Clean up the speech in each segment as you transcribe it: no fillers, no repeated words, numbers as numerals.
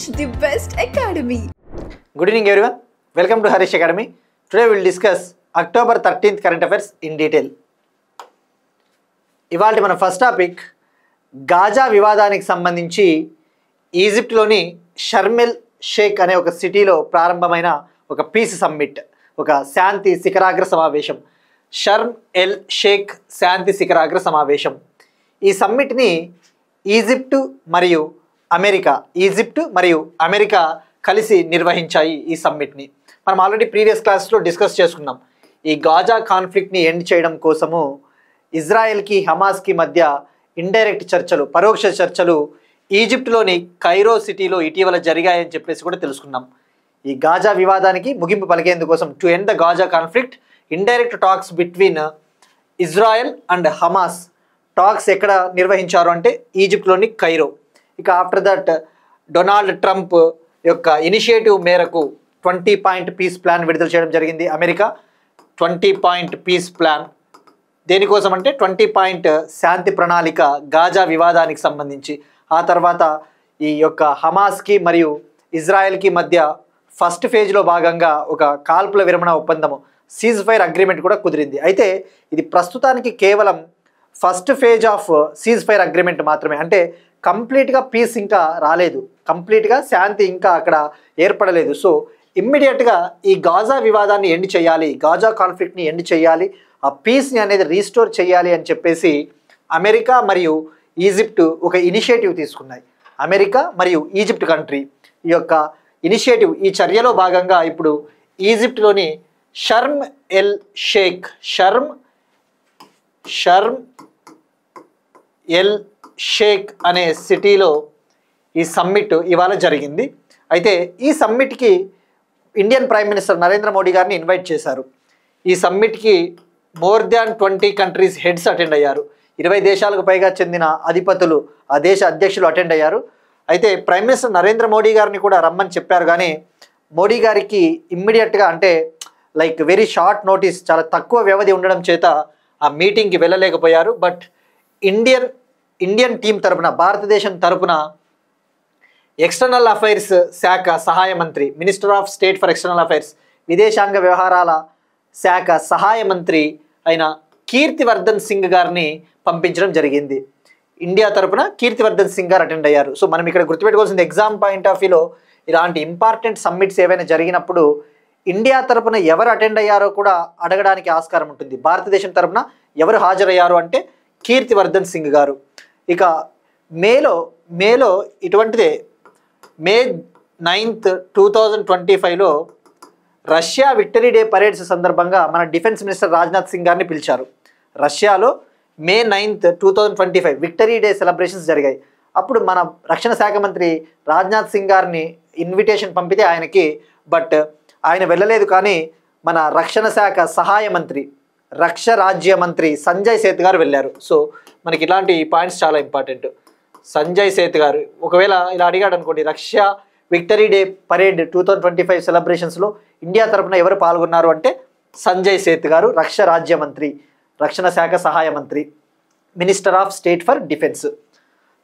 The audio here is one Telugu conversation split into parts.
the best academy. Good evening everyone. Welcome to Harish Academy. Today we will discuss October 13th current affairs in detail. ఇవాళ మన ఫస్ట్ టాపిక్ గాజా వివాదానికి సంబంధించి ఈజిప్ట్లోని షర్మ్ ఎల్ షేక్ అనే ఒక సిటీలో ప్రారంభమైన ఒక పీస్ సమ్మిట్, ఒక శాంతి శిఖరాగ్ర సమావేశం. షర్మ్ ఎల్ షేక్ శాంతి శిఖరాగ్ర సమావేశం. ఈ సమ్మిట్ని ఈజిప్టు మరియు అమెరికా కలిసి నిర్వహించాయి. ఈ సమ్మిట్ని మనం ఆల్రెడీ ప్రీవియస్ క్లాస్లో డిస్కస్ చేసుకున్నాం. ఈ గాజా కాన్ఫ్లిక్ట్ని ఎండ్ చేయడం కోసము ఇజ్రాయెల్కి హమాస్కి మధ్య ఇండైరెక్ట్ చర్చలు, పరోక్ష చర్చలు ఈజిప్ట్లోని కైరో సిటీలో ఇటీవల జరిగాయని చెప్పేసి కూడా తెలుసుకున్నాం. ఈ గాజా వివాదానికి ముగింపు పలికేందుకోసం to end the Gaza conflict indirect talks between Israel and Hamas talks ఎక్కడ నిర్వహించారు అంటే ఈజిప్ట్లోని కైరో. ఇక ఆఫ్టర్ దట్ డొనాల్డ్ ట్రంప్ యొక్క ఇనిషియేటివ్ మేరకు 20 పాయింట్ పీస్ ప్లాన్ విడుదల చేయడం జరిగింది. అమెరికా 20 పాయింట్ పీస్ ప్లాన్ దేనికోసం అంటే 20 పాయింట్ శాంతి ప్రణాళిక గాజా వివాదానికి సంబంధించి. ఆ తర్వాత ఈ యొక్క హమాస్కి మరియు ఇజ్రాయెల్కి మధ్య ఫస్ట్ ఫేజ్లో భాగంగా ఒక కాల్పుల విరమణ ఒప్పందము, సీజ్ ఫైర్ అగ్రిమెంట్ కూడా కుదిరింది. అయితే ఇది ప్రస్తుతానికి కేవలం first phase of cease fire agreement మాత్రమే. అంటే కంప్లీట్గా పీస్ ఇంకా రాలేదు, కంప్లీట్గా శాంతి ఇంకా అక్కడ ఏర్పడలేదు. సో ఇమ్మీడియట్గా ఈ గాజా వివాదాన్ని ఎండ్ చేయాలి, గాజా కాన్ఫ్లిక్ట్ని ఎండ్ చేయాలి, ఆ పీస్ని అనేది రీస్టోర్ చేయాలి అని చెప్పేసి అమెరికా మరియు ఈజిప్ట్ ఒక ఇనిషియేటివ్ తీసుకున్నాయి. అమెరికా మరియు ఈజిప్ట్ కంట్రీ ఈ యొక్క ఇనిషియేటివ్, ఈ చర్యలో భాగంగా ఇప్పుడు ఈజిప్ట్లోని షర్మ్ ఎల్ షేక్ అనే సిటీలో ఈ సమ్మిట్ ఇవాళ జరిగింది. అయితే ఈ సమ్మిట్కి Indian prime minister Narendra Modi గారిని ఇన్వైట్ చేశారు. ఈ సమ్మిట్కి more than 20 countries heads attend అయ్యారు. 20 దేశాలకు పైగా చెందిన అధిపతులు, ఆ దేశ అధ్యక్షులు అటెండ్ అయ్యారు. అయితే ప్రైమ్ మినిస్టర్ నరేంద్ర మోడీ గారిని కూడా రమ్మని చెప్పారు, కానీ మోడీ గారికి ఇమ్మీడియట్గా అంటే లైక్ వెరీ షార్ట్ నోటీస్, చాలా తక్కువ వ్యవధి ఉండడం చేత ఆ మీటింగ్కి వెళ్ళలేకపోయారు. బట్ ఇండియన్ టీం తరపున, భారతదేశం తరపున ఎక్స్టర్నల్ అఫైర్స్ శాఖ సహాయ మంత్రి, minister of state for external affairs, విదేశాంగ వ్యవహారాల శాఖ సహాయ మంత్రి అయిన కీర్తివర్ధన్ సింగ్ గారిని పంపించడం జరిగింది. ఇండియా తరపున కీర్తివర్ధన్ సింగ్ గారు అటెండ్ అయ్యారు. సో మనం ఇక్కడ గుర్తుపెట్టుకోవాల్సింది, ఎగ్జామ్ పాయింట్ ఆఫ్ వ్యూలో ఇలాంటి ఇంపార్టెంట్ సమ్మిట్స్ ఏవైనా జరిగినప్పుడు ఇండియా తరపున ఎవరు అటెండ్ అయ్యారో కూడా అడగడానికి ఆస్కారం ఉంటుంది. భారతదేశం తరపున ఎవరు హాజరయ్యారు అంటే కీర్తివర్ధన్ సింగ్ గారు. ఇక మేలో ఇటువంటిదే మే 9th 2025లో రష్యా విక్టరీ డే పరేడ్స్ సందర్భంగా మన డిఫెన్స్ మినిస్టర్ రాజ్నాథ్ సింగ్ గారిని పిలిచారు. రష్యాలో మే 9th 2025 విక్టరీ డే సెలబ్రేషన్స్ జరిగాయి. అప్పుడు మన రక్షణ శాఖ మంత్రి రాజ్నాథ్ సింగ్ గారిని ఇన్విటేషన్ పంపితే ఆయనకి, బట్ ఆయన వెళ్ళలేదు. కానీ మన రక్షణ శాఖ సహాయ మంత్రి, రాజ్య మంత్రి సంజయ్ సేత్ గారు వెళ్ళారు. సో మనకి ఇలాంటి పాయింట్స్ చాలా ఇంపార్టెంట్. సంజయ్ సేత్ గారు ఒకవేళ ఇలా అడిగాడు అనుకోండి, రష్యా విక్టరీ డే పరేడ్ 2025 సెలబ్రేషన్స్లో ఇండియా తరపున ఎవరు పాల్గొన్నారు అంటే సంజయ్ సేత్ గారు, రాజ్య మంత్రి, రక్షణ శాఖ సహాయ మంత్రి, minister of state for defence.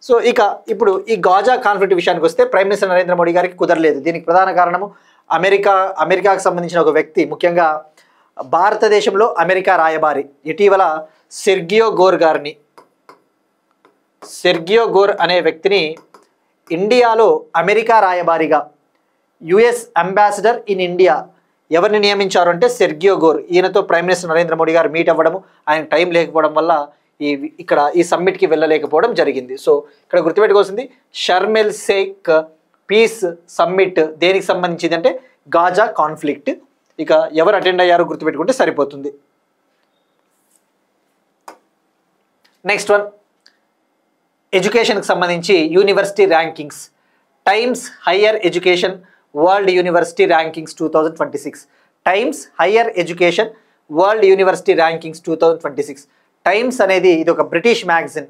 So ఇక ఇప్పుడు ఈ గాజా కాన్ఫ్లిక్ట్ విషయానికి వస్తే ప్రైమ్ మినిస్టర్ నరేంద్ర మోడీ గారికి కుదరలేదు. దీనికి ప్రధాన కారణము అమెరికాకు సంబంధించిన ఒక వ్యక్తి, ముఖ్యంగా భారతదేశంలో అమెరికా రాయబారి ఇటీవల సెర్గియో గోర్ అనే వ్యక్తిని ఇండియాలో అమెరికా రాయబారిగా, యుఎస్ అంబాసిడర్ ఇన్ ఇండియా ఎవరిని నియమించారు అంటే సెర్గియో గోర్. ఈయనతో ప్రైమ్ మినిస్టర్ నరేంద్ర మోడీ గారు మీట్ అవ్వడము, ఆయన టైం లేకపోవడం వల్ల ఈ సమ్మిట్కి వెళ్ళలేకపోవడం జరిగింది. సో ఇక్కడ గుర్తుపెట్టుకోవాల్సింది, Sharm el Sheikh peace summit దేనికి సంబంధించింది అంటే గాజా కాన్ఫ్లిక్ట్. ఇక ఎవరు అటెండ్ అయ్యారో గుర్తుపెట్టుకుంటే సరిపోతుంది. నెక్స్ట్ వన్, ఎడ్యుకేషన్కి సంబంధించి university rankings. Times Higher Education World University Rankings 2026. Times Higher Education World University Rankings 2026. Times అనేది ఇది ఒక బ్రిటిష్ మ్యాగజిన్.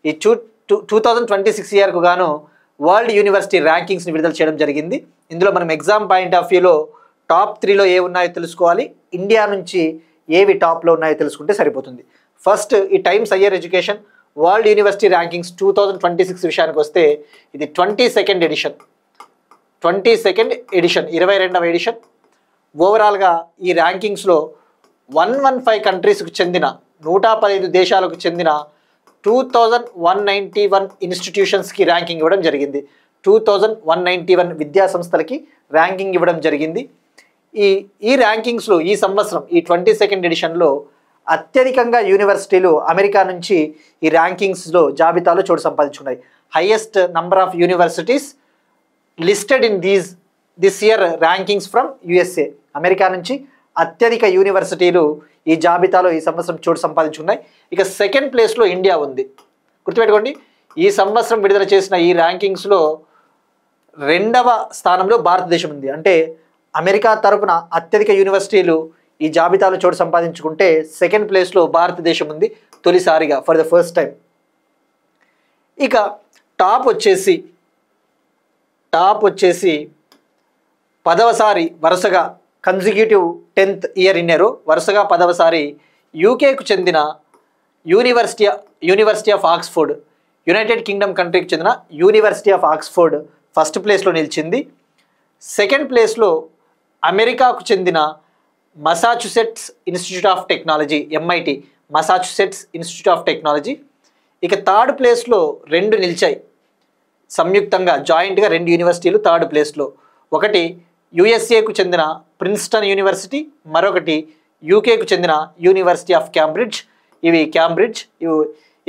ఈ 2026 ఇయర్కు గాను వరల్డ్ యూనివర్సిటీ ర్యాంకింగ్స్ని విడుదల చేయడం జరిగింది. ఇందులో మనం ఎగ్జామ్ పాయింట్ ఆఫ్ వ్యూలో టాప్ 3లో ఏ ఉన్నాయో తెలుసుకోవాలి, ఇండియా నుంచి ఏవి టాప్లో ఉన్నాయో తెలుసుకుంటే సరిపోతుంది. ఫస్ట్, ఈ times Higher Education World University Rankings 2026 విషయానికి వస్తే ఇది 22nd ఎడిషన్, 22వ ఎడిషన్. ఓవరాల్గా ఈ ర్యాంకింగ్స్లో 115 కంట్రీస్కు చెందిన 115 దేశాలకు చెందిన 2191 ఇన్స్టిట్యూషన్స్కి ర్యాంకింగ్ ఇవ్వడం జరిగింది. 2191 విద్యా సంస్థలకి ర్యాంకింగ్ ఇవ్వడం జరిగింది. ఈ ర్యాంకింగ్స్లో ఈ సంవత్సరం ఈ 22nd ఎడిషన్లో అత్యధికంగా యూనివర్సిటీలు అమెరికా నుంచి ఈ ర్యాంకింగ్స్లో జాబితాలో చోటు సంపాదించుకున్నాయి. Highest number of universities listed in this year rankings from USA. America నుంచి అత్యధిక యూనివర్సిటీలు ఈ జాబితాలో ఈ సంవత్సరం చోటు సంపాదించుకున్నాయి. ఇక సెకండ్ ప్లేస్లో ఇండియా ఉంది. గుర్తుపెట్టుకోండి, ఈ సంవత్సరం విడుదల చేసిన ఈ ర్యాంకింగ్స్లో 2వ స్థానంలో భారతదేశం ఉంది. అంటే అమెరికా తరపున అత్యధిక యూనివర్సిటీలు ఈ జాబితాలో చోటు సంపాదించుకుంటే సెకండ్ ప్లేస్లో భారతదేశం ఉంది తొలిసారిగా, ఫర్ ద ఫస్ట్ టైం. ఇక టాప్ వచ్చేసి 10వసారి వరుసగా కన్సిక్యూటివ్ 10th ఇయర్ ఇన్ ఎరో వరుసగా 10వసారి యూకేకు చెందిన university of Oxford, United Kingdom కంట్రీకి చెందిన యూనివర్సిటీ ఆఫ్ ఆక్స్ఫోర్డ్ ఫస్ట్ ప్లేస్లో నిలిచింది. సెకండ్ ప్లేస్లో అమెరికాకు చెందిన Massachusetts institute of technology, MIT, Massachusetts institute of technology. ఇక థర్డ్ ప్లేస్లో 2 నిలిచాయి సంయుక్తంగా, జాయింట్గా 2 యూనివర్సిటీలు థర్డ్ ప్లేస్లో. ఒకటి యుఎస్ఏకు చెందిన ప్రిన్స్టన్ యూనివర్సిటీ, మరొకటి యూకేకు చెందిన యూనివర్సిటీ ఆఫ్ క్యాంబ్రిడ్జ్.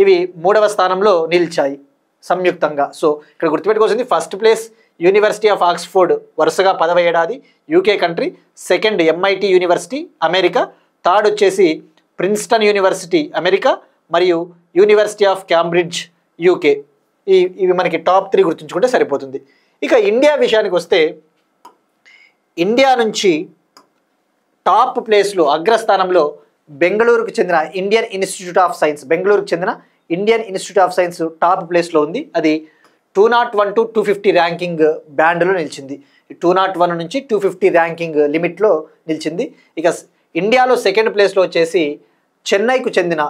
ఇవి 3వ స్థానంలో నిలిచాయి సంయుక్తంగా. సో ఇక్కడ గుర్తుపెట్టుకోవాల్సింది, first place university of Oxford వరుసగా 10వ ఏడాది UK country, second MIT university America, third వచ్చేసి ప్రిన్స్టన్ యూనివర్సిటీ అమెరికా మరియు యూనివర్సిటీ ఆఫ్ క్యాంబ్రిడ్జ్ యూకే. ఇవి మనకి టాప్ 3 గుర్తుంచుకుంటే సరిపోతుంది. ఇక ఇండియా విషయానికి వస్తే ఇండియా నుంచి టాప్ ప్లేస్లో అగ్రస్థానంలో బెంగళూరుకు చెందిన Indian institute of science top ప్లేస్లో ఉంది. అది 201 to 250 ర్యాంకింగ్ బ్యాండ్లో నిలిచింది. 201 నుంచి 250 ర్యాంకింగ్ లిమిట్లో నిలిచింది. ఇక ఇండియాలో సెకండ్ ప్లేస్లో వచ్చేసి చెన్నైకు చెందిన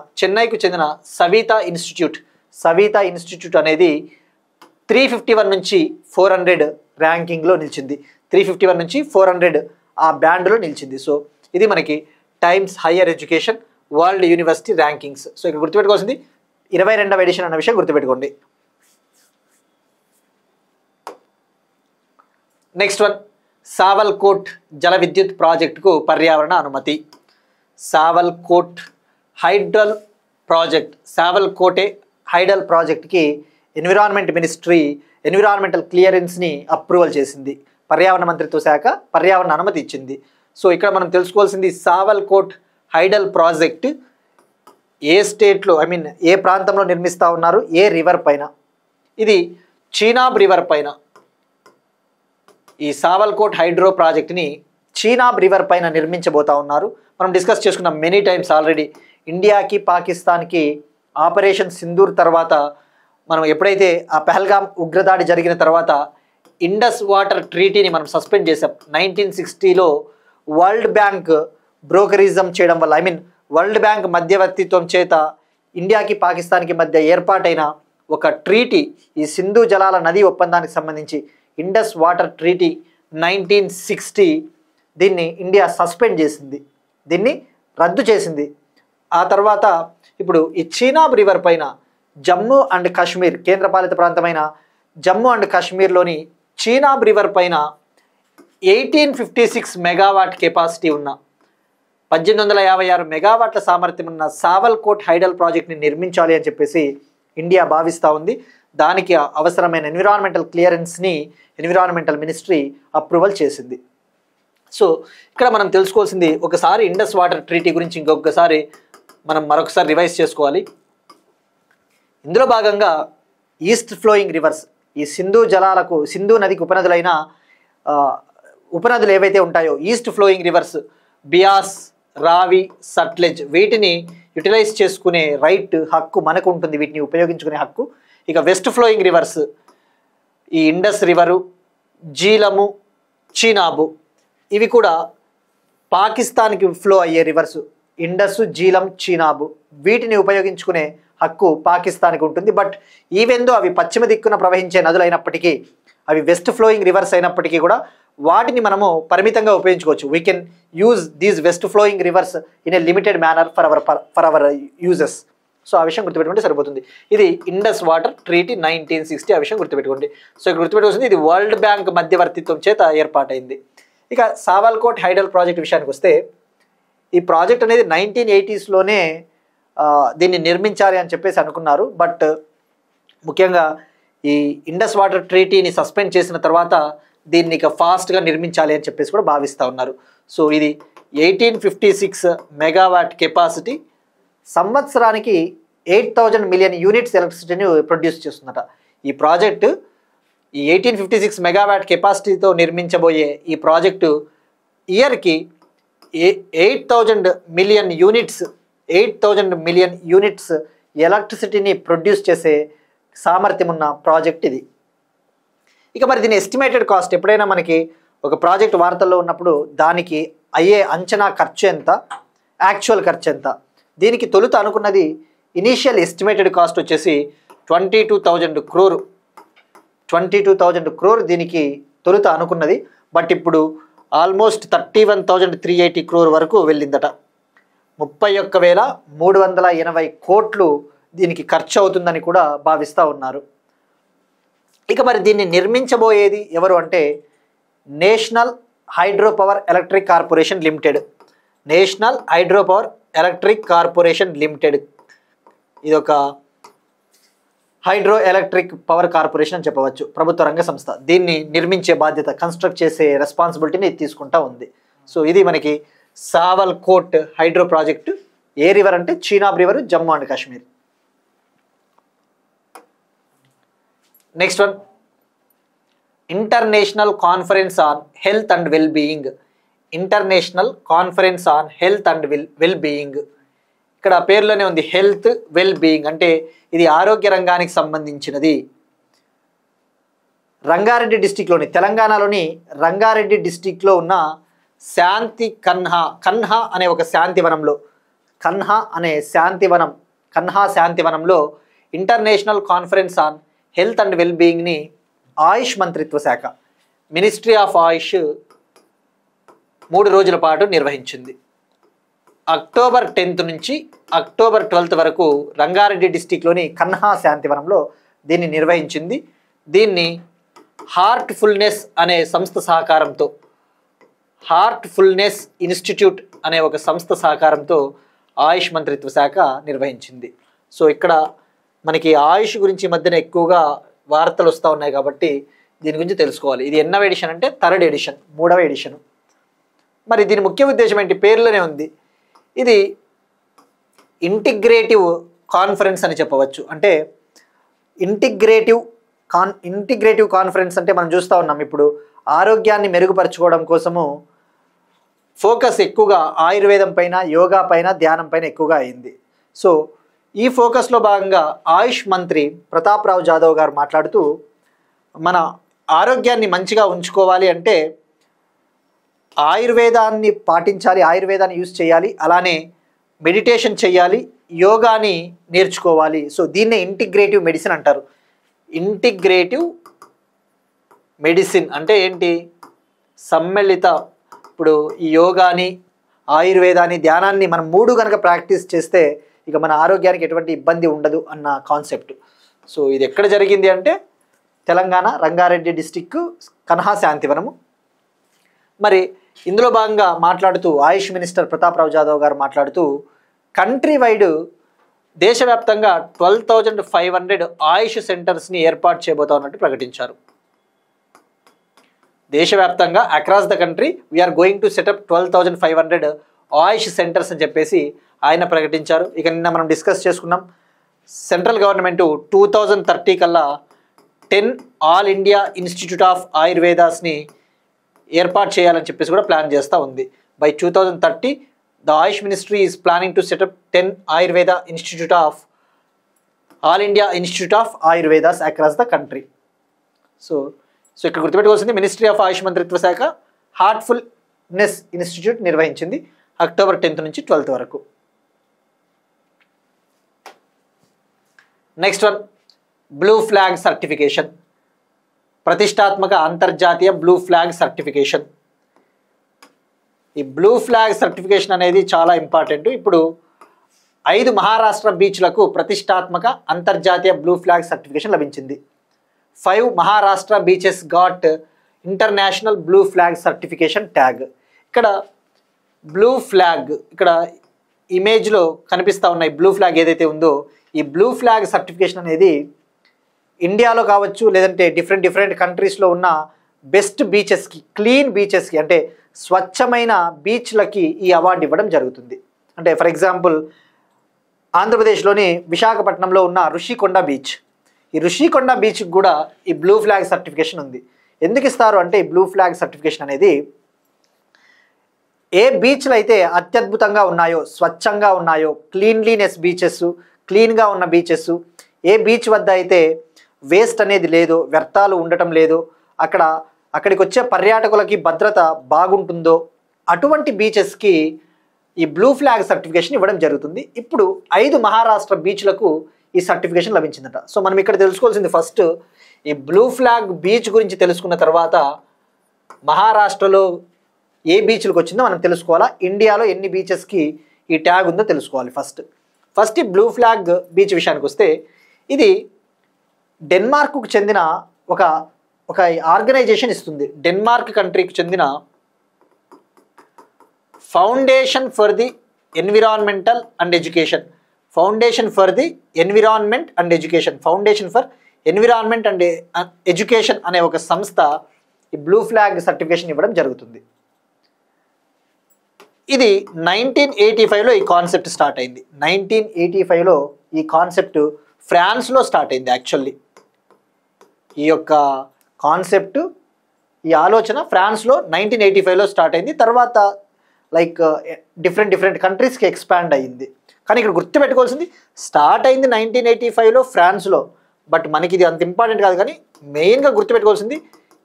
సవితా ఇన్స్టిట్యూట్ అనేది 351 నుంచి 400 ర్యాంకింగ్లో నిలిచింది. 351 నుంచి 400 ఆ బ్యాండ్లో నిలిచింది. సో ఇది మనకి times Higher Education World University rankings. So ఇక్కడ గుర్తుపెట్టుకోవాల్సింది 22వ ఎడిషన్ అన్న విషయం గుర్తుపెట్టుకోండి. నెక్స్ట్ వన్, సావల్కోట్ జల విద్యుత్ ప్రాజెక్టుకు పర్యావరణ అనుమతి. సావల్కోట్ హైడల్ ప్రాజెక్ట్కి ఎన్విరాన్మెంట్ మినిస్ట్రీ ఎన్విరాన్మెంటల్ క్లియరెన్స్ని అప్రూవల్ చేసింది. పర్యావరణ మంత్రిత్వ శాఖ పర్యావరణ అనుమతి ఇచ్చింది. సో ఇక్కడ మనం తెలుసుకోవాల్సింది, సావల్కోట్ హైడల్ ప్రాజెక్ట్ ఏ స్టేట్లో, ఏ ప్రాంతంలో నిర్మిస్తూ ఉన్నారు, ఏ రివర్ పైన. ఇది చీనాబ్ రివర్ పైన. ఈ సావల్కోట్ హైడ్రో ప్రాజెక్ట్ని చీనాబ్ రివర్ పైన నిర్మించబోతా ఉన్నారు. మనం డిస్కస్ చేసుకున్నాం మెనీ టైమ్స్ ఆల్రెడీ. ఇండియాకి పాకిస్తాన్కి ఆపరేషన్ సింధూర్ తర్వాత మనం ఎప్పుడైతే ఆ పహల్గామ్ ఉగ్రదాడి జరిగిన తర్వాత ఇండస్ వాటర్ ట్రీటీని మనం సస్పెండ్ చేసాం. 1960లో వరల్డ్ బ్యాంక్ బ్రోకరిజం చేయడం వల్ల, వరల్డ్ బ్యాంక్ మధ్యవర్తిత్వం చేత ఇండియాకి పాకిస్తాన్కి మధ్య ఏర్పాటైన ఒక ట్రీటీ, ఈ సింధు జలాల నది ఒప్పందానికి సంబంధించి ఇండస్ వాటర్ ట్రీటీ 1960, దీన్ని ఇండియా సస్పెండ్ చేసింది, దీన్ని రద్దు చేసింది. ఆ తర్వాత ఇప్పుడు ఈ చీనాబ్ రివర్ పైన జమ్మూ అండ్ కాశ్మీర్, కేంద్రపాలిత ప్రాంతమైన జమ్మూ అండ్ కాశ్మీర్లోని చీనాబ్ రివర్ పైన 1856 మెగావాట్ కెపాసిటీ ఉన్న 1856 మెగావాట్ల సామర్థ్యం ఉన్న సావల్కోట్ హైడల్ ప్రాజెక్ట్ని నిర్మించాలి అని చెప్పేసి ఇండియా భావిస్తూ ఉంది. దానికి అవసరమైన ఎన్విరాన్మెంటల్ క్లియరెన్స్ని ఎన్విరాన్మెంటల్ మినిస్ట్రీ అప్రూవల్ చేసింది. సో ఇక్కడ మనం తెలుసుకోవాల్సింది, ఒకసారి ఇండస్ వాటర్ ట్రీటీ గురించి ఇంకొకసారి మనం మరొకసారి రివైజ్ చేసుకోవాలి. ఇందులో భాగంగా ఈస్ట్ ఫ్లోయింగ్ రివర్స్, ఈ సింధు నదికి ఉపనదులైన ఉపనదులు ఏవైతే ఉంటాయో ఈస్ట్ ఫ్లోయింగ్ రివర్స్, బియాస్, రావి, సట్లెజ్, వీటిని యూటిలైజ్ చేసుకునే హక్కు మనకు ఉంటుంది, వీటిని ఉపయోగించుకునే హక్కు. ఇక వెస్ట్ ఫ్లోయింగ్ రివర్స్, ఈ ఇండస్ రివరు, జీలము, చీనాబు, ఇవి కూడా పాకిస్తాన్కి ఫ్లో అయ్యే రివర్స్. ఇండస్, జీలం, చీనాబు, వీటిని ఉపయోగించుకునే హక్కు పాకిస్తాన్కి ఉంటుంది. బట్ ఈవెన్ దో అవి పశ్చిమ దిక్కున ప్రవహించే నదులు అయినప్పటికీ, అవి వెస్ట్ ఫ్లోయింగ్ రివర్స్ అయినప్పటికీ కూడా వాటిని మనము పరిమితంగా ఉపయోగించుకోవచ్చు. We can use these west flowing rivers in a limited manner for hour uses. So ఆ విషయం గుర్తుపెట్టుకుంటే సరిపోతుంది. ఇది ఇండస్ వాటర్ ట్రీటీ 1960, ఆ విషయం గుర్తుపెట్టుకోండి. సో ఇక్కడ గుర్తుపెట్టుకోవాల్సింది ఇది వరల్డ్ బ్యాంక్ మధ్యవర్తిత్వం చేత ఏర్పాటైంది. ఇక సావల్కోట్ హైడల్ ప్రాజెక్ట్ విషయానికి వస్తే, ఈ ప్రాజెక్ట్ అనేది 1980స్లోనే దీన్ని నిర్మించాలి అని చెప్పేసి అనుకున్నారు. బట్ ముఖ్యంగా ఈ ఇండస్ వాటర్ ట్రీటీని సస్పెండ్ చేసిన తర్వాత దీన్ని ఇక ఫాస్ట్గా నిర్మించాలి అని చెప్పేసి కూడా భావిస్తూ ఉన్నారు. సో ఇది 1856 మెగావాట్ కెపాసిటీ, సంవత్సరానికి 8000 మిలియన్ యూనిట్స్ ఎలక్ట్రిసిటీని ప్రొడ్యూస్ చేస్తుందట. ఈ ప్రాజెక్టు ఈ 1856 మెగావాట్ కెపాసిటీతో నిర్మించబోయే ఈ ప్రాజెక్టు ఇయర్కి 8000 మిలియన్ యూనిట్స్ ఎలక్ట్రిసిటీని ప్రొడ్యూస్ చేసే సామర్థ్యం ఉన్న ప్రాజెక్ట్ ఇది. ఇక మరి దీని ఎస్టిమేటెడ్ కాస్ట్, ఎప్పుడైనా మనకి ఒక ప్రాజెక్ట్ వార్తల్లో ఉన్నప్పుడు దానికి అయ్యే అంచనా ఖర్చు ఎంత, యాక్చువల్ ఖర్చు ఎంత, దీనికి తొలుత అనుకున్నది ఇనీషియల్ ఎస్టిమేటెడ్ కాస్ట్ వచ్చేసి 22,000 crore దీనికి తొలుత అనుకున్నది. బట్ ఇప్పుడు ఆల్మోస్ట్ 31,380 crore వరకు వెళ్ళిందట. 31,380 కోట్లు దీనికి ఖర్చు అవుతుందని కూడా భావిస్తూ ఉన్నారు. ఇక మరి దీన్ని నిర్మించబోయేది ఎవరు అంటే national hydro power electric corporation limited. National hydro power electric corporation limited ఇది ఒక హైడ్రో ఎలక్ట్రిక్ పవర్ కార్పొరేషన్ అని చెప్పవచ్చు, ప్రభుత్వ రంగ సంస్థ. దీన్ని నిర్మించే బాధ్యత, కన్స్ట్రక్ట్ చేసే రెస్పాన్సిబిలిటీని తీసుకుంటా ఉంది. సో ఇది మనకి సావల్కోట్ హైడ్రో ప్రాజెక్టు. ఏ రివర్ అంటే Chenab river, Jammu and Kashmir. Next one, international conference on health and well being. International conference on health and well being. ఇక్కడ పేరులోనే ఉంది హెల్త్ వెల్ బీయింగ్, అంటే ఇది ఆరోగ్య రంగానికి సంబంధించినది. రంగారెడ్డి డిస్టిక్లోని, తెలంగాణలోని రంగారెడ్డి డిస్టిక్లో ఉన్న శాంతి కన్హా అనే ఒక శాంతివనంలో, కన్హా శాంతివనంలో international conference on health and well బీయింగ్ని ఆయుష్ మంత్రిత్వ శాఖ, మినిస్ట్రీ ఆఫ్ ఆయుష్ 3 రోజుల పాటు నిర్వహించింది. అక్టోబర్ 10th నుంచి అక్టోబర్ 12th వరకు రంగారెడ్డి డిస్టిక్లోని కన్హా శాంతివనంలో దీన్ని నిర్వహించింది. దీన్ని హార్ట్ఫుల్నెస్ అనే సంస్థ సహకారంతో, హార్ట్ఫుల్నెస్ ఇన్స్టిట్యూట్ అనే ఒక సంస్థ సహకారంతో ఆయుష్ మంత్రిత్వ శాఖ నిర్వహించింది. సో ఇక్కడ మనకి ఆయుష్ గురించి మధ్యన ఎక్కువగా వార్తలు వస్తూ ఉన్నాయి కాబట్టి దీని గురించి తెలుసుకోవాలి. ఇది ఎన్నవ ఎడిషన్ అంటే 3rd ఎడిషన్, 3వ ఎడిషన్. మరి దీని ముఖ్య ఉద్దేశం ఏంటి, పేర్లోనే ఉంది. ఇది ఇంటిగ్రేటివ్ కాన్ఫరెన్స్ అని చెప్పవచ్చు. అంటే ఇంటిగ్రేటివ్ కాన్ఫరెన్స్ అంటే మనం చూస్తూ ఉన్నాం ఇప్పుడు ఆరోగ్యాన్ని మెరుగుపరచుకోవడం కోసము ఫోకస్ ఎక్కువగా ఆయుర్వేదం పైన, యోగా పైన, ధ్యానం పైన ఎక్కువగా అయింది. సో ఈ ఫోకస్లో భాగంగా ఆయుష్ మంత్రి ప్రతాప్ రావ్ జాదవ్ గారు మాట్లాడుతూ, మన ఆరోగ్యాన్ని మంచిగా ఉంచుకోవాలి అంటే ఆయుర్వేదాన్ని పాటించాలి, ఆయుర్వేదాన్ని యూజ్ చేయాలి, అలానే మెడిటేషన్ చేయాలి, యోగాని నేర్చుకోవాలి. సో దీన్నే ఇంటిగ్రేటివ్ మెడిసిన్ అంటారు. ఇంటిగ్రేటివ్ మెడిసిన్ అంటే ఏంటి, సమ్మిళిత. ఇప్పుడు ఈ యోగాని, ఆయుర్వేదాన్ని, ధ్యానాన్ని మనం 3 కనుక ప్రాక్టీస్ చేస్తే ఇక మన ఆరోగ్యానికి ఎటువంటి ఇబ్బంది ఉండదు అన్న కాన్సెప్ట్. సో ఇది ఎక్కడ జరిగింది అంటే తెలంగాణ రంగారెడ్డి డిస్టిక్ కన్హా శాంతివనము. మరి ఇందులో భాగంగా మాట్లాడుతూ ఆయుష్ మినిస్టర్ ప్రతాప్ రావ్ జాదవ్ గారు మాట్లాడుతూ, కంట్రీ వైడ్ దేశవ్యాప్తంగా 12,500 ఆయుష్ సెంటర్స్ని ఏర్పాటు చేయబోతా ఉన్నట్టు ప్రకటించారు. దేశవ్యాప్తంగా across the country we're going to set up 12,500 Ayush centres అని చెప్పేసి ఆయన ప్రకటించారు. ఇక నిన్న మనం డిస్కస్ చేసుకున్నాం, సెంట్రల్ గవర్నమెంట్ 2030 కల్లా 10 ఆల్ ఇండియా ఇన్స్టిట్యూట్ ఆఫ్ ఆయుర్వేదాస్ని ఏర్పాటు చేయాలని చెప్పేసి కూడా ప్లాన్ చేస్తూ ఉంది. By 2030 the Ayush ministry is planning to set up 10 Ayurveda institute of all India institute of Ayurvedas across the country. So ఇక్కడ గుర్తుపెట్టుకోవాల్సింది, మినిస్ట్రీ ఆఫ్ ఆయుష్ మంత్రిత్వ శాఖ హార్ట్ఫుల్నెస్ ఇన్స్టిట్యూట్ నిర్వహించింది అక్టోబర్ 10th నుంచి 12th వరకు. Next one blue flag certification, ప్రతిష్టాత్మక అంతర్జాతీయ బ్లూ ఫ్లాగ్ సర్టిఫికేషన్. ఈ బ్లూ ఫ్లాగ్ సర్టిఫికేషన్ అనేది చాలా ఇంపార్టెంట్. ఇప్పుడు 5 మహారాష్ట్ర బీచ్లకు ప్రతిష్టాత్మక అంతర్జాతీయ బ్లూ ఫ్లాగ్ సర్టిఫికేషన్ లభించింది. 5 Maharashtra beaches got international blue flag certification tag. ఇక్కడ బ్లూ ఫ్లాగ్, ఇక్కడ ఇమేజ్లో కనిపిస్తూ ఉన్న ఈ బ్లూ ఫ్లాగ్ ఏదైతే ఉందో, ఈ బ్లూ ఫ్లాగ్ సర్టిఫికేషన్ అనేది ఇండియాలో కావచ్చు, లేదంటే డిఫరెంట్ కంట్రీస్లో ఉన్న బెస్ట్ బీచెస్కి, క్లీన్ బీచెస్కి, అంటే స్వచ్ఛమైన బీచ్లకి ఈ అవార్డు ఇవ్వడం జరుగుతుంది. అంటే ఫర్ ఎగ్జాంపుల్ ఆంధ్రప్రదేశ్లోని విశాఖపట్నంలో ఉన్న ఋషికొండ బీచ్, ఈ ఋషికొండ బీచ్కి కూడా ఈ బ్లూ ఫ్లాగ్ సర్టిఫికేషన్ ఉంది. ఎందుకు ఇస్తారు అంటే ఈ బ్లూ ఫ్లాగ్ సర్టిఫికేషన్ అనేది ఏ బీచ్లు అయితే అత్యద్భుతంగా ఉన్నాయో, స్వచ్ఛంగా ఉన్నాయో, క్లీన్లీనెస్ బీచెస్, క్లీన్గా ఉన్న బీచెస్, ఏ బీచ్ వద్ద అయితే వేస్ట్ అనేది లేదో, వ్యర్థాలు ఉండటం లేదో, అక్కడికి వచ్చే పర్యాటకులకి భద్రత బాగుంటుందో, అటువంటి బీచెస్కి ఈ బ్లూ ఫ్లాగ్ సర్టిఫికేషన్ ఇవ్వడం జరుగుతుంది. ఇప్పుడు 5 మహారాష్ట్ర బీచ్లకు ఈ సర్టిఫికేషన్ లభించిందట. సో మనం ఇక్కడ తెలుసుకోవాల్సింది ఫస్ట్ ఈ బ్లూ ఫ్లాగ్ బీచ్ గురించి తెలుసుకున్న తర్వాత మహారాష్ట్రలో ఏ బీచ్లకు వచ్చిందో మనం తెలుసుకోవాలా, ఇండియాలో ఎన్ని బీచెస్కి ఈ ట్యాగ్ ఉందో తెలుసుకోవాలి. ఫస్ట్ ఈ బ్లూ ఫ్లాగ్ బీచ్ విషయానికి వస్తే, ఇది డెన్మార్క్కు చెందిన ఒక ఆర్గనైజేషన్ ఇస్తుంది. డెన్మార్క్ కంట్రీకి చెందిన foundation for the environmental and education, foundation for the environment and education, foundation for environment and education అనే ఒక సంస్థ ఈ బ్లూ ఫ్లాగ్ సర్టిఫికేషన్ ఇవ్వడం జరుగుతుంది. ఇది 1985లో ఈ కాన్సెప్ట్ స్టార్ట్ అయింది. 1985లో ఈ కాన్సెప్ట్ ఫ్రాన్స్లో స్టార్ట్ అయింది. యాక్చువల్లీ ఈ యొక్క కాన్సెప్ట్, ఈ ఆలోచన ఫ్రాన్స్లో 1985లో స్టార్ట్ అయింది. తర్వాత లైక్ డిఫరెంట్ కంట్రీస్కి ఎక్స్పాండ్ అయ్యింది. కానీ ఇక్కడ గుర్తుపెట్టుకోవాల్సింది, స్టార్ట్ అయింది 1985లో ఫ్రాన్స్లో, బట్ మనకి ఇది అంత ఇంపార్టెంట్ కాదు. కానీ మెయిన్గా గుర్తుపెట్టుకోవాల్సింది,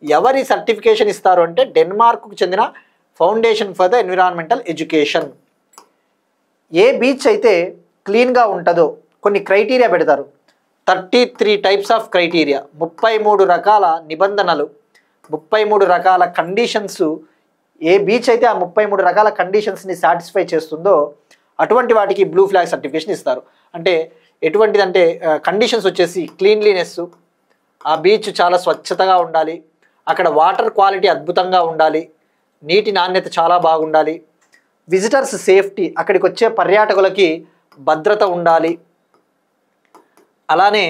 ఎవరి సర్టిఫికేషన్ ఇస్తారు అంటే డెన్మార్క్కు చెందిన foundation for the environmental education. A beach అయితే క్లీన్గా ఉంటుందో కొన్ని క్రైటీరియా పెడతారు. 33 టైప్స్ ఆఫ్ క్రైటీరియా, 33 రకాల నిబంధనలు, 33 రకాల కండిషన్స్. ఏ బీచ్ అయితే ఆ 33 రకాల కండిషన్స్ని సాటిస్ఫై చేస్తుందో అటువంటి వాటికి బ్లూ ఫ్లాగ్ సర్టిఫికేషన్ ఇస్తారు. అంటే ఎటువంటిదంటే కండిషన్స్ వచ్చేసి క్లీన్లీనెస్, ఆ బీచ్ చాలా స్వచ్ఛతగా ఉండాలి, అక్కడ వాటర్ క్వాలిటీ అద్భుతంగా ఉండాలి, నీటి నాణ్యత చాలా బాగుండాలి, విజిటర్స్ సేఫ్టీ, అక్కడికి వచ్చే పర్యాటకులకి భద్రత ఉండాలి, అలానే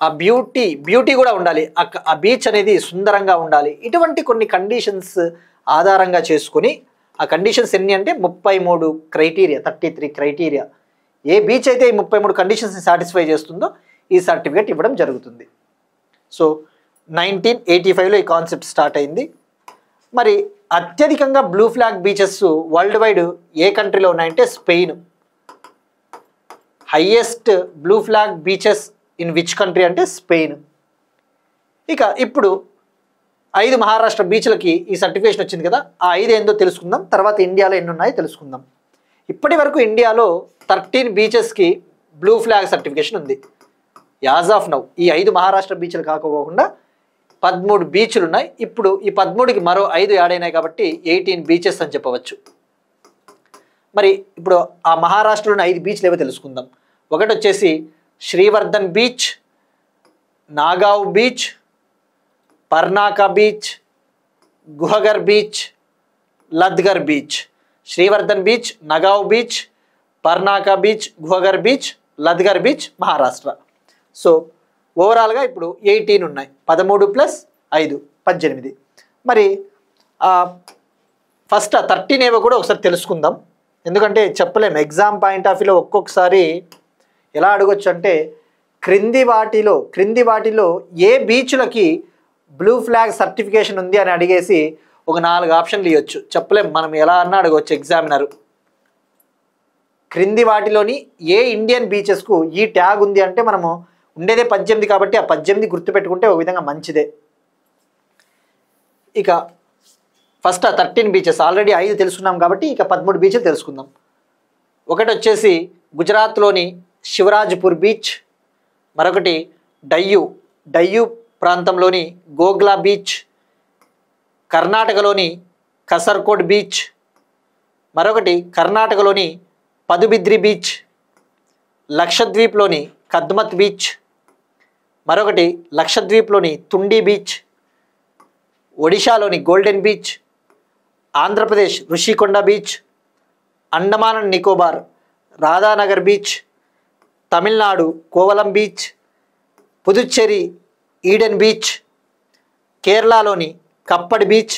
ఆ బ్యూటీ కూడా ఉండాలి, ఆ బీచ్ అనేది సుందరంగా ఉండాలి. ఇటువంటి కొన్ని కండిషన్స్ ఆధారంగా చేసుకొని, ఆ కండిషన్స్ ఎన్ని అంటే 33 క్రైటీరియా, 33 క్రైటీరియా. ఏ బీచ్ అయితే ఈ 33 కండిషన్స్ని సాటిస్ఫై చేస్తుందో ఈ సర్టిఫికేట్ ఇవ్వడం జరుగుతుంది. సో 1985లో ఈ కాన్సెప్ట్ స్టార్ట్ అయింది. మరి అత్యధికంగా blue flag beaches worldwide ఏ కంట్రీలో ఉన్నాయంటే Spain. Highest blue flag beaches in which country అంటే స్పెయిన్. ఇప్పుడు 5 మహారాష్ట్ర బీచ్లకి ఈ సర్టిఫికేషన్ వచ్చింది కదా, ఆ 5 ఏందో తెలుసుకుందాం. తర్వాత ఇండియాలో ఎన్ని ఉన్నాయో తెలుసుకుందాం. ఇప్పటి వరకు ఇండియాలో 13 బీచెస్కి బ్లూ ఫ్లాగ్ సర్టిఫికేషన్ ఉంది. యాజ్ ఆఫ్ నౌ ఈ 5 మహారాష్ట్ర బీచ్లు కాకపోకుండా 13 బీచ్లు ఉన్నాయి. ఇప్పుడు ఈ 13కి మరో 5 యాడ్ అయినాయి కాబట్టి 18 బీచెస్ అని చెప్పవచ్చు. మరి ఇప్పుడు ఆ మహారాష్ట్రలోని 5 బీచ్లు ఏవో తెలుసుకుందాం. ఒకటి వచ్చేసి Shrivardhan beach, Nagaon beach, Parnaka beach, Guhagar beach, Ladghar beach. Shrivardhan beach, Nagaon beach, Parnaka beach, Guhagar beach, Ladghar beach Maharashtra. So ఓవరాల్గా ఇప్పుడు 18 ఉన్నాయి. 13 + 5 18. మరి ఫస్ట్ 13 ఏవో కూడా ఒకసారి తెలుసుకుందాం. ఎందుకంటే చెప్పలేము, ఎగ్జామ్ పాయింట్ ఆఫ్ వ్యూలో ఒక్కొక్కసారి ఎలా అడగొచ్చు అంటే క్రింది వాటిలో ఏ బీచ్లకి బ్లూ ఫ్లాగ్ సర్టిఫికేషన్ ఉంది అని అడిగేసి ఒక 4 ఆప్షన్లు ఇవ్వచ్చు. చెప్పలేము, మనం ఎలా అన్నా అడగవచ్చు ఎగ్జామినరు. క్రింది వాటిలోని ఏ ఇండియన్ బీచెస్కు ఈ ట్యాగ్ ఉంది అంటే మనము ఉండేదే 18 కాబట్టి ఆ 18 గుర్తుపెట్టుకుంటే ఒక విధంగా మంచిదే. ఇక ఫస్ట్ 13 బీచెస్ ఆల్రెడీ 5 తెలుసుకున్నాం కాబట్టి ఇక 13 బీచ్లు తెలుసుకుందాం. ఒకటి వచ్చేసి గుజరాత్లోని శివరాజ్పూర్ బీచ్, మరొకటి డయ్యూ ప్రాంతంలోని గోగ్లా బీచ్, కర్ణాటకలోని కసర్కోడ్ బీచ్, మరొకటి కర్ణాటకలోని పదుబిద్రి బీచ్, లక్షద్వీప్లోని కద్మత్ బీచ్, మరొకటి లక్షద్వీప్లోని తుండి బీచ్, ఒడిశాలోని golden beach, Andhra Pradesh Rushikonda beach, Andaman and Nicobar Radhanagar beach, Tamil Nadu Kovalam beach, Puducherry Eden beach, కేరళలోని కప్పడ్ బీచ్,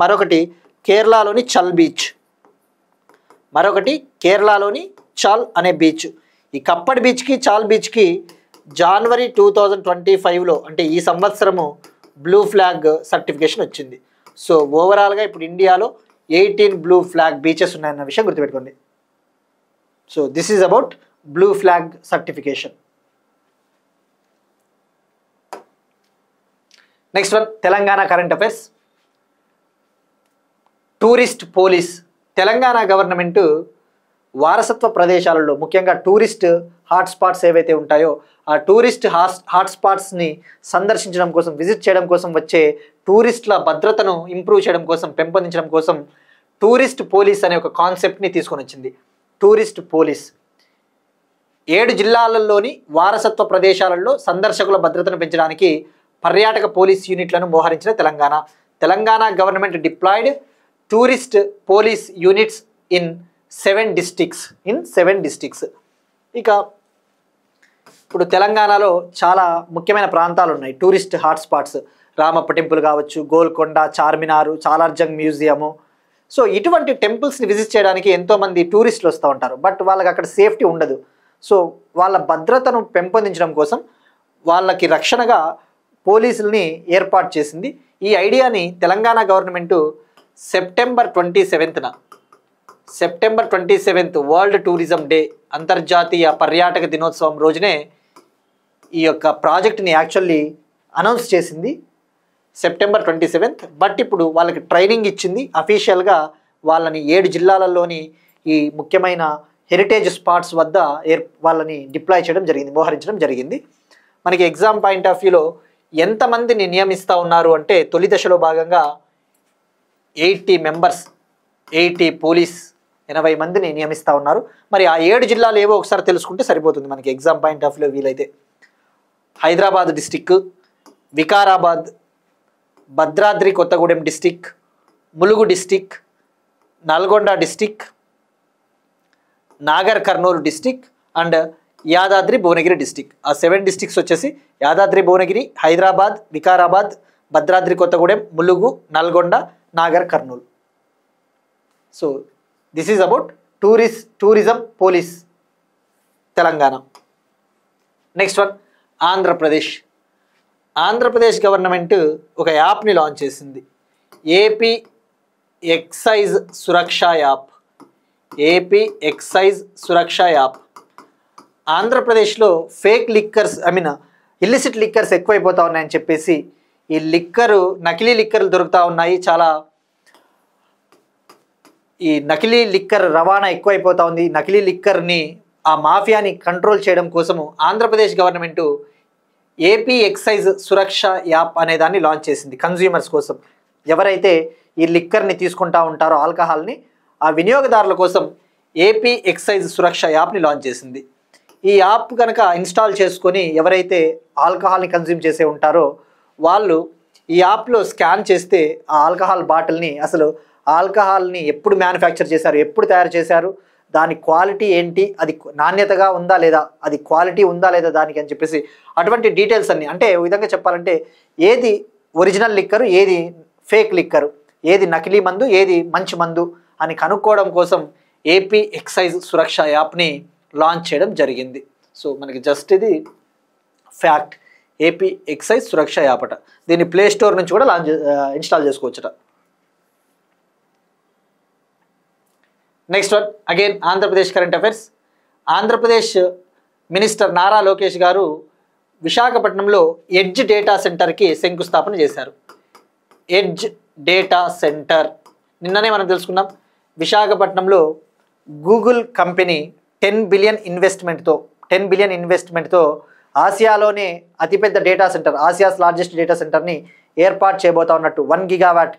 మరొకటి కేరళలోని చల్ బీచ్, మరొకటి కేరళలోని చాల్ అనే బీచ్. ఈ కప్పడ్ బీచ్కి చాల్ బీచ్కి జనవరి 2025లో అంటే ఈ సంవత్సరము బ్లూ ఫ్లాగ్ సర్టిఫికేషన్ వచ్చింది. సో ఓవరాల్గా ఇప్పుడు ఇండియాలో 18 బ్లూ ఫ్లాగ్ బీచెస్ ఉన్నాయన్న విషయం గుర్తుపెట్టుకోండి. So this is about blue flag certification. Next one, Telangana current affairs. Tourist police. Telangana government వారసత్వ ప్రదేశాలలో ముఖ్యంగా టూరిస్ట్ హాట్స్పాట్స్ ఏవైతే ఉంటాయో ఆ టూరిస్ట్ హాట్స్పాట్స్ని సందర్శించడం కోసం, విజిట్ చేయడం కోసం వచ్చే టూరిస్టుల భద్రతను ఇంప్రూవ్ చేయడం కోసం, పెంపొందించడం కోసం టూరిస్ట్ పోలీస్ అనే ఒక కాన్సెప్ట్ని తీసుకొని వచ్చింది. టూరిస్ట్ పోలీస్ 7 జిల్లాలలోని వారసత్వ ప్రదేశాలలో సందర్శకుల భద్రతను పెంచడానికి పర్యాటక పోలీస్ యూనిట్లను మోహరించిన Telangana government deployed tourist police units in 7 districts. ఇక ఇప్పుడు తెలంగాణలో చాలా ముఖ్యమైన ప్రాంతాలు ఉన్నాయి టూరిస్ట్ హాట్స్పాట్స్. రామప్ప టెంపుల్ కావచ్చు, గోల్కొండ, చార్మినారు, సాలార్జంగ్ మ్యూజియము. సో ఇటువంటి టెంపుల్స్ని విజిట్ చేయడానికి ఎంతోమంది టూరిస్టులు వస్తూ ఉంటారు. బట్ వాళ్ళకి అక్కడ సేఫ్టీ ఉండదు. సో వాళ్ళ భద్రతను పెంపొందించడం కోసం వాళ్ళకి రక్షణగా పోలీసుల్ని ఏర్పాటు చేసింది. ఈ ఐడియాని Telangana government September 27th world tourism day, అంతర్జాతీయ పర్యాటక దినోత్సవం రోజునే ఈ యొక్క ప్రాజెక్ట్ని యాక్చువల్లీ అనౌన్స్ చేసింది సెప్టెంబర్ 27th. బట్ ఇప్పుడు వాళ్ళకి ట్రైనింగ్ ఇచ్చింది అఫీషియల్గా. వాళ్ళని 7 జిల్లాలలోని ఈ ముఖ్యమైన హెరిటేజ్ స్పాట్స్ వద్ద వాళ్ళని డిప్లాయ్ చేయడం జరిగింది, మోహరించడం జరిగింది. మనకి ఎగ్జామ్ పాయింట్ ఆఫ్ వ్యూలో ఎంతమందిని నియమిస్తూ ఉన్నారు అంటే తొలి దశలో భాగంగా 80 పోలీస్ 80 మందిని నియమిస్తూ ఉన్నారు. మరి ఆ 7 జిల్లాలు ఏవో ఒకసారి తెలుసుకుంటే సరిపోతుంది మనకి ఎగ్జామ్ పాయింట్ ఆఫ్ వ్యూలో వీలైతే. Hyderabad district, Vikarabad, Bhadradri Kothagudem district, Mulugu district, Nalgonda district, Nagar Kurnool district and Yadadri Bhuvanagiri district. ఆ 7 డిస్టిక్స్ వచ్చేసి Yadadri Bhuvanagiri, Hyderabad, Vikarabad, Bhadradri Kothagudem, Mulugu, Nalgonda, Nagar Kurnool. So this is about tourism police Telangana. Next one, Andhra Pradesh government ఒక యాప్ని లాంచ్ చేసింది, ఏపీ ఎక్సైజ్ సురక్ష యాప్. ఆంధ్రప్రదేశ్లో ఫేక్ లిక్కర్స్ ఇల్లిసిట్ లిక్కర్స్ ఎక్కువైపోతూ ఉన్నాయని చెప్పేసి ఈ నకిలీ లిక్కర్లు దొరుకుతూ ఉన్నాయి. ఈ నకిలీ లిక్కర్ రవాణా ఎక్కువైపోతూ ఉంది. నకిలీ లిక్కర్ని ఆ మాఫియాని కంట్రోల్ చేయడం కోసము ఆంధ్రప్రదేశ్ గవర్నమెంటు ఏపీ ఎక్సైజ్ సురక్ష యాప్ అనే దాన్ని లాంచ్ చేసింది కన్జ్యూమర్స్ కోసం. ఎవరైతే ఈ లిక్కర్ని తీసుకుంటూ ఉంటారో ఆల్కహాల్ని, ఆ వినియోగదారుల కోసం ఏపీ ఎక్సైజ్ సురక్ష యాప్ని లాంచ్ చేసింది. ఈ యాప్ కనుక ఇన్స్టాల్ చేసుకొని ఎవరైతే ఆల్కహాల్ని కన్జ్యూమ్ చేసే ఉంటారో వాళ్ళు ఈ యాప్లో స్కాన్ చేస్తే ఆ ఆల్కహాల్ బాటిల్ని, అసలు ఆల్కహాల్ని ఎప్పుడు మ్యానుఫ్యాక్చర్ చేశారు, ఎప్పుడు తయారు చేశారు, దాని క్వాలిటీ ఏంటి, అది నాణ్యతగా ఉందా లేదా, అది క్వాలిటీ ఉందా లేదా దానికి అని చెప్పేసి అటువంటి డీటెయిల్స్ అన్నీ, అంటే ఈ విధంగా చెప్పాలంటే ఏది ఒరిజినల్ లిక్కరు, ఏది ఫేక్ లిక్కరు, ఏది నకిలీ మందు, ఏది మంచి మందు అని కనుక్కోవడం కోసం ఏపీ ఎక్సైజ్ సురక్ష యాప్ని లాంచ్ చేయడం జరిగింది. సో మనకి జస్ట్ ఇది ఫ్యాక్ట్, ఏపీ ఎక్సైజ్ సురక్ష యాప్ అట. దీన్ని ప్లే స్టోర్ నుంచి కూడా ఇన్స్టాల్ చేసుకోవచ్చట. Next one, again Andhra Pradesh current affairs. Andhra Pradesh minister Nara Lokesh గారు విశాఖపట్నంలో ఎడ్జ్ డేటా సెంటర్కి శంకుస్థాపన చేశారు. ఎడ్జ్ డేటా సెంటర్ నిన్ననే మనం తెలుసుకున్నాం. విశాఖపట్నంలో గూగుల్ కంపెనీ 10 బిలియన్ ఇన్వెస్ట్మెంట్తో 10 బిలియన్ ఇన్వెస్ట్మెంట్తో ఆసియాలోనే అతిపెద్ద data centre, Asia's largest data సెంటర్ని ఏర్పాటు చేయబోతా ఉన్నట్టు 1 గిగావాట్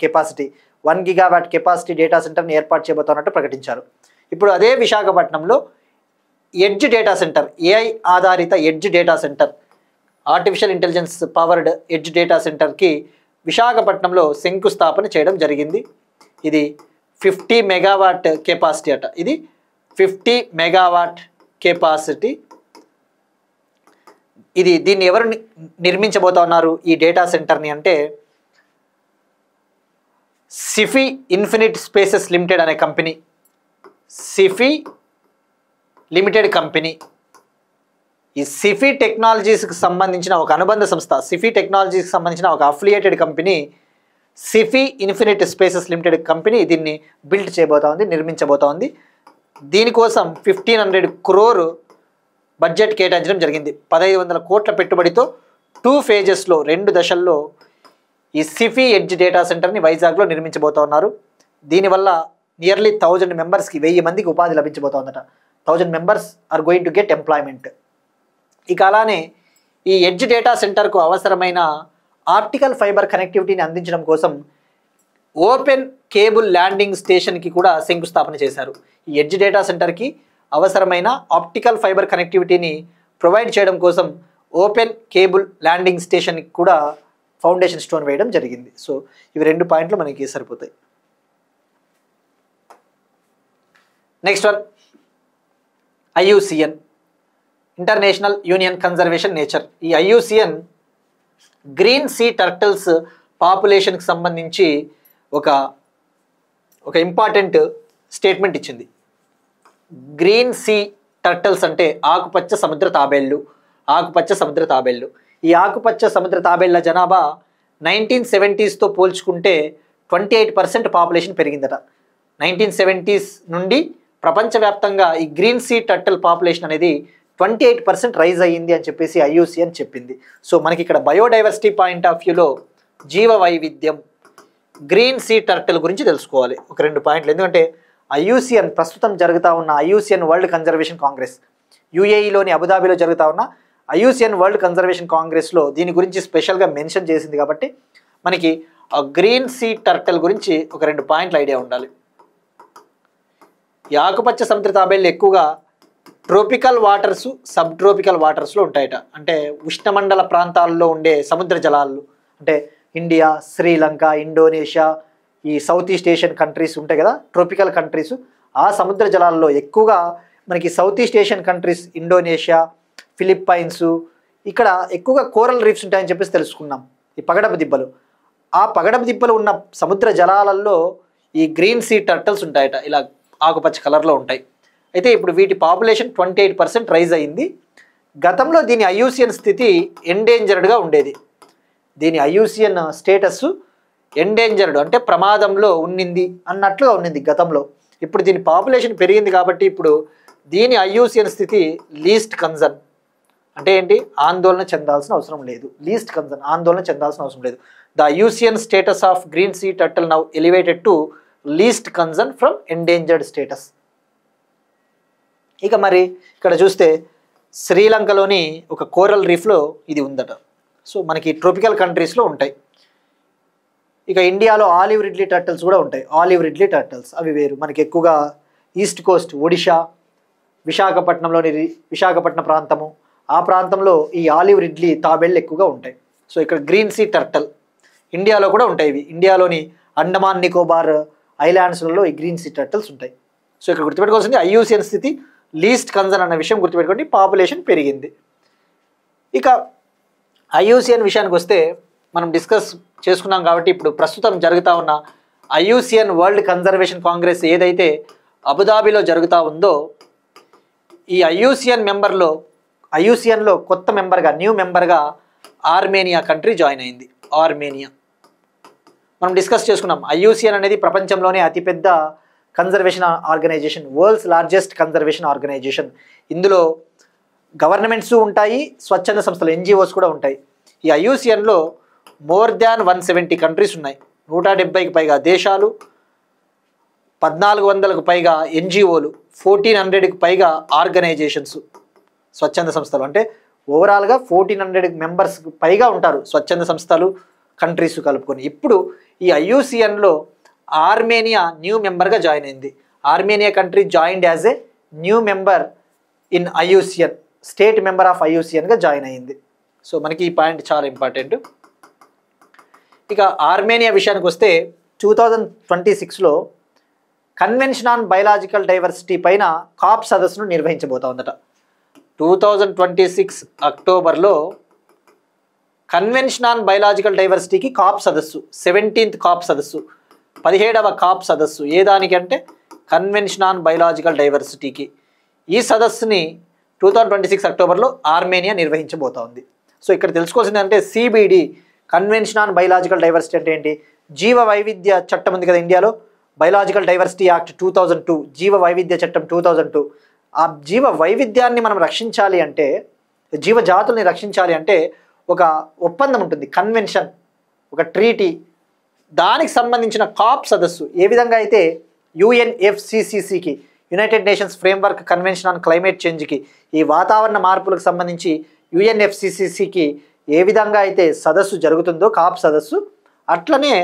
కెపాసిటీ డేటా సెంటర్ని ఏర్పాటు చేయబోతా ఉన్నట్టు ప్రకటించారు. ఇప్పుడు అదే విశాఖపట్నంలో ఎడ్జ్ డేటా సెంటర్, ఏఐ ఆధారిత edge data centre, artificial intelligence powered edge data సెంటర్కి విశాఖపట్నంలో శంకుస్థాపన చేయడం జరిగింది. ఇది 50 మెగావాట్ కెపాసిటీ అట. ఇది 50 మెగావాట్ కెపాసిటీ. దీన్ని ఎవరు నిర్మించబోతా ఉన్నారు ఈ డేటా సెంటర్ని అంటే సిఫీ ఇన్ఫినిట్ స్పేసెస్ లిమిటెడ్ అనే కంపెనీ, సిఫీ లిమిటెడ్ కంపెనీ. ఈ సిఫీ టెక్నాలజీస్కి సంబంధించిన ఒక అనుబంధ సంస్థ, సిఫీ టెక్నాలజీస్కి సంబంధించిన ఒక affiliated company Sify infinite spaces limited company దీన్ని బిల్డ్ చేయబోతా ఉంది, నిర్మించబోతా ఉంది. దీనికోసం 1500 crore బడ్జెట్ కేటాయించడం జరిగింది. 1500 కోట్ల పెట్టుబడితో 2 phases 2 దశల్లో ఈ సిఫీ ఎడ్జ్ డేటా సెంటర్ని వైజాగ్లో నిర్మించబోతా ఉన్నారు. దీనివల్ల నియర్లీ 1000 మెంబర్స్కి 1000 మందికి ఉపాధి లభించబోతా ఉందట. 1000 members are going to get employment. ఇక అలానే ఈ ఎడ్జ్ డేటా సెంటర్కు అవసరమైన ఆప్టికల్ ఫైబర్ కనెక్టివిటీని అందించడం కోసం ఓపెన్ కేబుల్ ల్యాండింగ్ స్టేషన్కి కూడా శంకుస్థాపన చేశారు. ఈ ఎడ్జ్ డేటా సెంటర్కి అవసరమైన ఆప్టికల్ ఫైబర్ కనెక్టివిటీని ప్రొవైడ్ చేయడం కోసం ఓపెన్ కేబుల్ ల్యాండింగ్ స్టేషన్కి కూడా ఫౌండేషన్ స్టోన్ వేయడం జరిగింది. సో ఇవి 2 పాయింట్లు మనకి సరిపోతాయి. Next one IUCN, international union conservation nature. ఈ IUCN గ్రీన్ సీ టర్టిల్స్ పాపులేషన్కి సంబంధించి ఒక ఇంపార్టెంట్ స్టేట్మెంట్ ఇచ్చింది. గ్రీన్ సీ టర్టిల్స్ అంటే ఆకుపచ్చ సముద్ర తాబేళ్ళు. ఈ ఆకుపచ్చ సముద్ర తాబేళ్ల జనాభా 1970sతో పోల్చుకుంటే 28% పాపులేషన్ పెరిగిందట. 1970s నుండి ప్రపంచవ్యాప్తంగా ఈ గ్రీన్ సీ టర్టిల్ పాపులేషన్ అనేది 28% రైజ్ అయ్యింది అని చెప్పేసి IUCN చెప్పింది. సో మనకి ఇక్కడ బయోడైవర్సిటీ పాయింట్ ఆఫ్ వ్యూలో జీవ వైవిధ్యం, గ్రీన్ సీ టర్టిల్ గురించి తెలుసుకోవాలి. ఒక 2 పాయింట్లు. ఎందుకంటే IUCN ప్రస్తుతం జరుగుతూ ఉన్న IUCN వరల్డ్ కన్జర్వేషన్ కాంగ్రెస్, UAEలోని అబుదాబిలో జరుగుతూ ఉన్న IUCN వరల్డ్ కన్జర్వేషన్ కాంగ్రెస్లో దీని గురించి స్పెషల్గా మెన్షన్ చేసింది. కాబట్టి మనకి ఆ గ్రీన్ సీ టర్టిల్ గురించి ఒక 2 పాయింట్లు ఐడియా ఉండాలి. ఈ ఆకుపచ్చ సముద్ర తాబేళ్ళు ఎక్కువగా ట్రోపికల్ వాటర్స్, సబ్ ట్రోపికల్ వాటర్స్లో ఉంటాయట. అంటే ఉష్ణమండల ప్రాంతాల్లో ఉండే సముద్ర జలాలు, అంటే ఇండియా, శ్రీలంక, ఇండోనేషియా, ఈ సౌత్ ఈస్ట్ ఏషియన్ కంట్రీస్ ఉంటాయి కదా, ట్రోపికల్ కంట్రీస్. ఆ సముద్ర జలాల్లో ఎక్కువగా మనకి south east Asian countries, Indonesia, Philippines, ఇక్కడ ఎక్కువగా కోరల్ రీఫ్స్ ఉంటాయని చెప్పేసి తెలుసుకున్నాం. ఈ పగడపు దిబ్బలు, ఆ పగడపు దిబ్బలు ఉన్న సముద్ర జలాలలో ఈ గ్రీన్ సీ టర్టిల్స్ ఉంటాయట, ఇలా ఆకుపచ్చ కలర్లో ఉంటాయి. అయితే ఇప్పుడు వీటి పాపులేషన్ 28% రైజ్ అయింది. గతంలో దీని IUCN స్థితి ఎండేంజర్డ్గా ఉండేది. దీని IUCN స్టేటస్ ఎండేంజర్డ్ అంటే ప్రమాదంలో ఉన్నింది అన్నట్లుగా ఉన్నింది గతంలో. ఇప్పుడు దీని పాపులేషన్ పెరిగింది కాబట్టి ఇప్పుడు దీని IUCN స్థితి లీస్ట్ కన్సర్న్. అంటే ఏంటి? ఆందోళన చెందాల్సిన అవసరం లేదు. లీస్ట్ కన్సర్న్, ఆందోళన చెందాల్సిన అవసరం లేదు. The IUCN status of green sea turtle now elevated to least concern from endangered status. ఇక మరి ఇక్కడ చూస్తే శ్రీలంకలోని ఒక కోరల్ రీఫ్లో ఇది ఉందట. సో మనకి ట్రోపికల్ కంట్రీస్లో ఉంటాయి. ఇక ఇండియాలో ఆలివ్ రిడ్లీ టర్టిల్స్ కూడా ఉంటాయి. ఆలివ్ రిడ్లీ టర్టిల్స్ అవి వేరు. మనకి ఎక్కువగా ఈస్ట్ కోస్ట్, ఒడిషా, విశాఖపట్నం ప్రాంతము, ఆ ప్రాంతంలో ఈ ఆలివ్ రిడ్లీ తాబేళ్ళు ఎక్కువగా ఉంటాయి. సో ఇక్కడ గ్రీన్ సీ టర్టిల్ ఇండియాలో కూడా ఉంటాయి. ఇవి ఇండియాలోని అండమాన్ నికోబార్ ఐలాండ్స్లలో ఈ గ్రీన్ సీ టర్టిల్స్ ఉంటాయి. సో ఇక్కడ గుర్తుపెట్టుకోవాల్సింది IUCN స్థితి లీస్ట్ కన్సర్న్ అన్న విషయం గుర్తుపెట్టుకోండి. పాపులేషన్ పెరిగింది. ఇక IUCN విషయానికి వస్తే మనం డిస్కస్ చేసుకున్నాం కాబట్టి ఇప్పుడు ప్రస్తుతం జరుగుతూ ఉన్న IUCN వరల్డ్ కన్జర్వేషన్ కాంగ్రెస్ ఏదైతే అబుదాబిలో జరుగుతూ ఉందో, ఈ IUCNలో కొత్త మెంబర్గా, న్యూ మెంబర్గా ఆర్మేనియా కంట్రీ జాయిన్ అయింది. ఆర్మేనియా మనం డిస్కస్ చేసుకున్నాం. IUCN అనేది ప్రపంచంలోనే అతిపెద్ద conservation organisation, world's largest conservation organisation. ఇందులో గవర్నమెంట్స్ ఉంటాయి, స్వచ్ఛంద సంస్థలు, NGOs కూడా ఉంటాయి. ఈ IUCNలో మోర్ దాన్ 170 కంట్రీస్ ఉన్నాయి. 170కి పైగా దేశాలు, 1400కు పైగా NGOలు, 1400కి పైగా ఆర్గనైజేషన్స్. స్వచ్ఛంద సంస్థలు. అంటే ఓవరాల్గా 1400 మెంబర్స్ పైగా ఉంటారు స్వచ్ఛంద సంస్థలు, కంట్రీస్ కలుపుకొని. ఇప్పుడు ఈ IUCNలో ఆర్మేనియా న్యూ మెంబర్గా జాయిన్ అయింది. Armenia country joined as a new member in IUCN, state member of IUCNగా జాయిన్ అయ్యింది. సో మనకి ఈ పాయింట్ చాలా ఇంపార్టెంట్. ఇక ఆర్మేనియా విషయానికి వస్తే 2026లో కన్వెన్షన్ ఆన్ బయలాజికల్ డైవర్సిటీ పైన కాప్ సదస్సును నిర్వహించబోతోందట. 2026 అక్టోబర్లో కన్వెన్షన్ ఆన్ బయలాజికల్ డైవర్సిటీకి కాప్ సదస్సు, 17th కాప్ సదస్సు, 17వ కాప్ సదస్సు. ఏ దానికి అంటే కన్వెన్షన్ ఆన్ బయలాజికల్ డైవర్సిటీకి. ఈ సదస్సుని 2026 అక్టోబర్లో ఆర్మేనియా నిర్వహించబోతోంది. సో ఇక్కడ తెలుసుకోవాల్సింది అంటే CBD, convention on biological diversity అంటే ఏంటి? జీవ వైవిధ్య చట్టం ఉంది కదా ఇండియాలో, బయలాజికల్ డైవర్సిటీ యాక్ట్ 2002, జీవ వైవిధ్య చట్టం 2002. ఆ జీవ వైవిధ్యాన్ని మనం రక్షించాలి అంటే, జీవజాతుల్ని రక్షించాలి అంటే ఒక ఒప్పందం ఉంటుంది, కన్వెన్షన్, ఒక ట్రీటీ. దానికి సంబంధించిన కాప్ సదస్సు ఏ విధంగా అయితే UNFCCCకి, United Nations framework convention on climate చేంజ్కి, ఈ వాతావరణ మార్పులకు సంబంధించి UNFCCCకి ఏ విధంగా అయితే సదస్సు జరుగుతుందో కాప్ సదస్సు, అట్లనే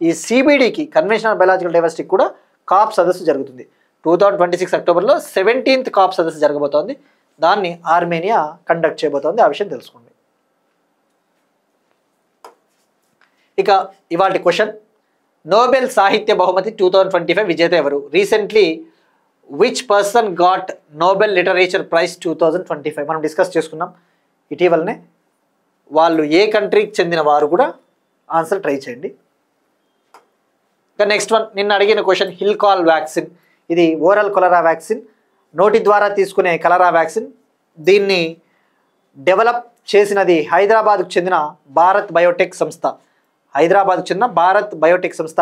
ఈ CBDకి, కన్వెన్షన్ ఆన్ బయలాజికల్ డైవర్సిటీకి కూడా కాప్ సదస్సు జరుగుతుంది. 2026 అక్టోబర్లో 17th కాప్ సదస్సు జరగబోతోంది. దాన్ని ఆర్మేనియా కండక్ట్ చేయబోతోంది. ఆ విషయం తెలుసుకోండి. ఇక ఇవాల్టి క్వశ్చన్, నోబెల్ సాహిత్య బహుమతి 2025 విజేత ఎవరు? Recently which person got Nobel literature prize 2025 మనం డిస్కస్ చేసుకున్నాం ఇటీవలనే. వాళ్ళు ఏ కంట్రీకి చెందిన వారు కూడా ఆన్సర్ ట్రై చేయండి. ఇక నెక్స్ట్ వన్, నిన్న అడిగిన క్వశ్చన్, హిల్కాల్ వ్యాక్సిన్, ఇది ఓరల్ కలరా వ్యాక్సిన్, నోటి ద్వారా తీసుకునే కలరా వ్యాక్సిన్. దీన్ని డెవలప్ చేసినది హైదరాబాద్కు చెందిన భారత్ బయోటెక్ సంస్థ. హైదరాబాద్కు చెందిన భారత్ బయోటెక్ సంస్థ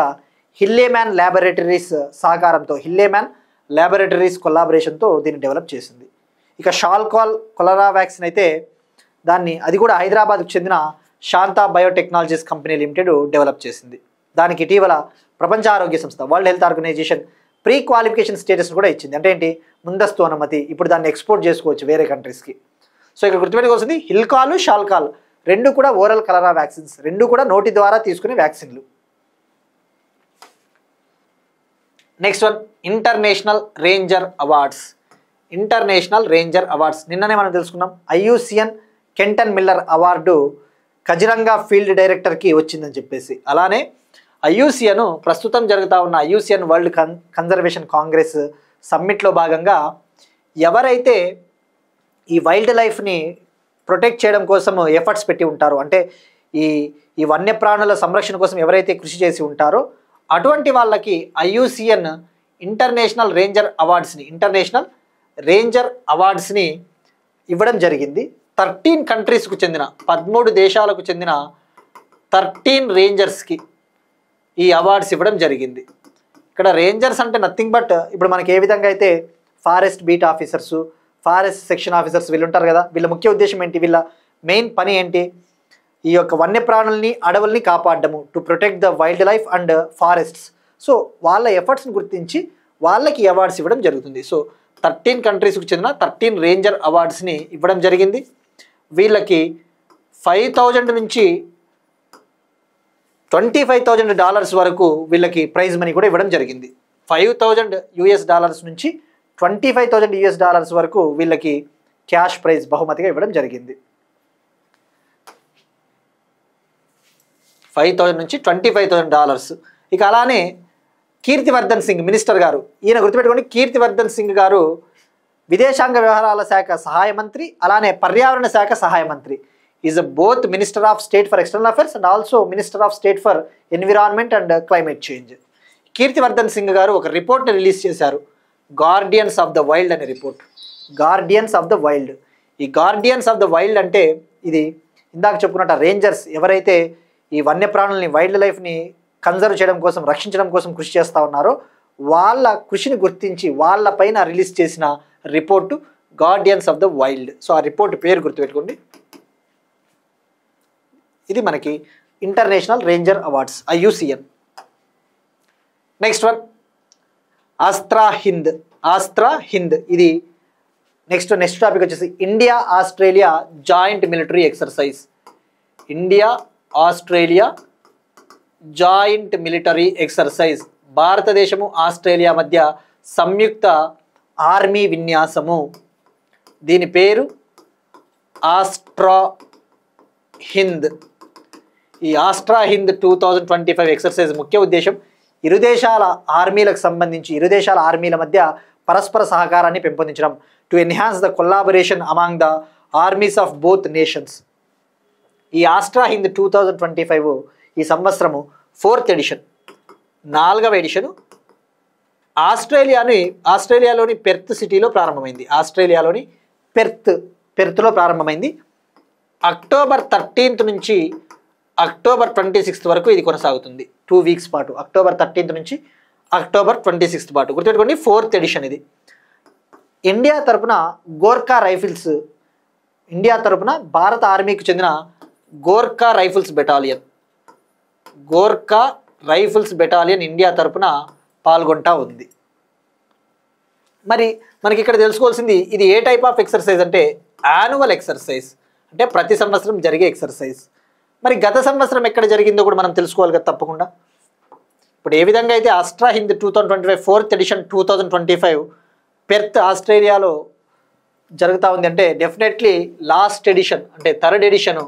హిల్లేమ్యాన్ ల్యాబొరేటరీస్ సహకారంతో, హిల్లేమ్యాన్ ల్యాబొరేటరీస్ కొలాబరేషన్తో దీన్ని డెవలప్ చేసింది. ఇక షాల్కాల్ కొలరా వ్యాక్సిన్ అయితే అది కూడా హైదరాబాద్కు చెందిన Shantha biotechnologies company limited develop చేసింది. దానికి ఇటీవల ప్రపంచ ఆరోగ్య సంస్థ, World Health Organization pre qualification status కూడా ఇచ్చింది. అంటే ఏంటి? ముందస్తు అనుమతి. ఇప్పుడు దాన్ని ఎక్స్పోర్ట్ చేసుకోవచ్చు వేరే కంట్రీస్కి. సో ఇక్కడ గుర్తుపెట్టుకోవాల్సింది, హిల్కాల్, షాల్కాల్ రెండు కూడా ఓరల్ కలరా వ్యాక్సిన్స్, రెండు కూడా నోటి ద్వారా తీసుకునే వ్యాక్సిన్లు. Next one, international ranger awards. International ranger awards నిన్ననే మనం తెలుసుకున్నాం. IUCN Quinton Miller award Kaziranga field డైరెక్టర్కి వచ్చిందని చెప్పేసి. అలానే IUCN ప్రస్తుతం జరుగుతూ ఉన్న IUCN వరల్డ్ కన్జర్వేషన్ కాంగ్రెస్ సమ్మిట్లో భాగంగా ఎవరైతే ఈ వైల్డ్ లైఫ్ని ప్రొటెక్ట్ చేయడం కోసం ఎఫర్ట్స్ పెట్టి ఉంటారో, అంటే ఈ వన్యప్రాణుల సంరక్షణ కోసం ఎవరైతే కృషి చేసి ఉంటారో అటువంటి వాళ్ళకి IUCN ఇంటర్నేషనల్ రేంజర్ అవార్డ్స్ని ఇవ్వడం జరిగింది. 13 కంట్రీస్కు చెందిన 13 దేశాలకు చెందిన 13 రేంజర్స్కి ఈ అవార్డ్స్ ఇవ్వడం జరిగింది. ఇక్కడ రేంజర్స్ అంటే నథింగ్ బట్ ఇప్పుడు మనకి ఏ విధంగా అయితే forest beat officers, forest section officers వీళ్ళు ఉంటారు కదా, వీళ్ళ ముఖ్య ఉద్దేశం ఏంటి? వీళ్ళ మెయిన్ పని ఏంటి? ఈ యొక్క వన్యప్రాణుల్ని, అడవుల్ని కాపాడము, to protect the wildlife and forests. So వాళ్ళ ఎఫర్ట్స్ని గుర్తించి వాళ్ళకి అవార్డ్స్ ఇవ్వడం జరుగుతుంది. సో 13 కంట్రీస్కు చెందిన 13 రేంజర్ అవార్డ్స్ని ఇవ్వడం జరిగింది. వీళ్ళకి $5,000 నుంచి $25,000 వరకు వీళ్ళకి ప్రైజ్ మనీ కూడా ఇవ్వడం జరిగింది. $5,000 నుంచి $25,000 వరకు వీళ్ళకి క్యాష్ ప్రైజ్ బహుమతిగా ఇవ్వడం జరిగింది. 5,000 నుంచి $25,000. ఇక అలానే కీర్తివర్ధన్ సింగ్ మినిస్టర్ గారు, ఈయన గుర్తుపెట్టుకోండి, కీర్తివర్ధన్ సింగ్ గారు విదేశాంగ వ్యవహారాల శాఖ సహాయ మంత్రి, అలానే పర్యావరణ శాఖ సహాయ మంత్రి. Is both minister of state for external affairs and also minister of state for environment and climate change. Kirti Vardhan Singh గారు ఒక రిపోర్ట్ని రిలీజ్ చేశారు, గార్డియన్స్ ఆఫ్ ద వైల్డ్ అనే report. Guardians of the wild. ఈ గార్డియన్స్ ఆఫ్ ద వైల్డ్ అంటే ఇది ఇందాక చెప్పుకున్నట్టు రేంజర్స్ ఎవరైతే ఈ వన్యప్రాణుల్ని, వైల్డ్ లైఫ్ని కన్జర్వ్ చేయడం కోసం, రక్షించడం కోసం కృషి చేస్తూ ఉన్నారో వాళ్ళ కృషిని గుర్తించి వాళ్ళ పైన రిలీజ్ చేసిన report guardians of the wild. So ఆ రిపోర్ట్ పేరు గుర్తుపెట్టుకోండి. ఇది మనకి international ranger awards IUCN. Next one, Austra Hind. ఇది నెక్స్ట్ టాపిక్ వచ్చేసి India Australia joint military exercise. India Australia joint military exercise. భారతదేశము ఆస్ట్రేలియా మధ్య సంయుక్త ఆర్మీ విన్యాసము. దీని పేరు ఆస్ట్రా హింద్. ఈ ఆస్ట్రా హింద్ 2025 ఎక్సర్సైజ్ ముఖ్య ఉద్దేశం ఇరు దేశాల ఆర్మీలకు సంబంధించి ఇరు దేశాల ఆర్మీల మధ్య పరస్పర సహకారాన్ని పెంపొందించడం, to enhance the collaboration among the armies of both nations. ఈ ఆస్ట్రా హింద్ 2025 ఈ సంవత్సరము 4th ఎడిషన్, 4వ ఎడిషను ఆస్ట్రేలియాలోని పెర్త్ సిటీలో ప్రారంభమైంది. ఆస్ట్రేలియాలోని పెర్త్లో ప్రారంభమైంది. అక్టోబర్ 13th నుంచి అక్టోబర్ 26th వరకు ఇది కొనసాగుతుంది. 2 వీక్స్ పాటు, అక్టోబర్ 13th నుంచి అక్టోబర్ 26th పాటు. గుర్తుపెట్టుకోండి, 4th ఎడిషన్ ఇది. ఇండియా తరపున గోర్ఖా రైఫిల్స్, ఇండియా తరపున భారత ఆర్మీకి చెందిన గోర్ఖా రైఫిల్స్ బెటాలియన్ ఇండియా తరపున పాల్గొంటా ఉంది. మరి మనకి ఇక్కడ తెలుసుకోవాల్సింది ఇది ఏ టైప్ ఆఫ్ ఎక్సర్సైజ్ అంటే యాన్యువల్ ఎక్సర్సైజ్, అంటే ప్రతి సంవత్సరం జరిగే ఎక్సర్సైజ్. మరి గత సంవత్సరం ఎక్కడ జరిగిందో కూడా మనం తెలుసుకోవాలి కదా తప్పకుండా. ఇప్పుడు ఏ విధంగా అయితే ఆస్ట్రా హింద్ 2025 4th ఎడిషన్ 2025 పెర్త్ ఆస్ట్రేలియాలో జరుగుతూ ఉంది అంటే డెఫినెట్లీ లాస్ట్ ఎడిషన్ అంటే 3rd ఎడిషన్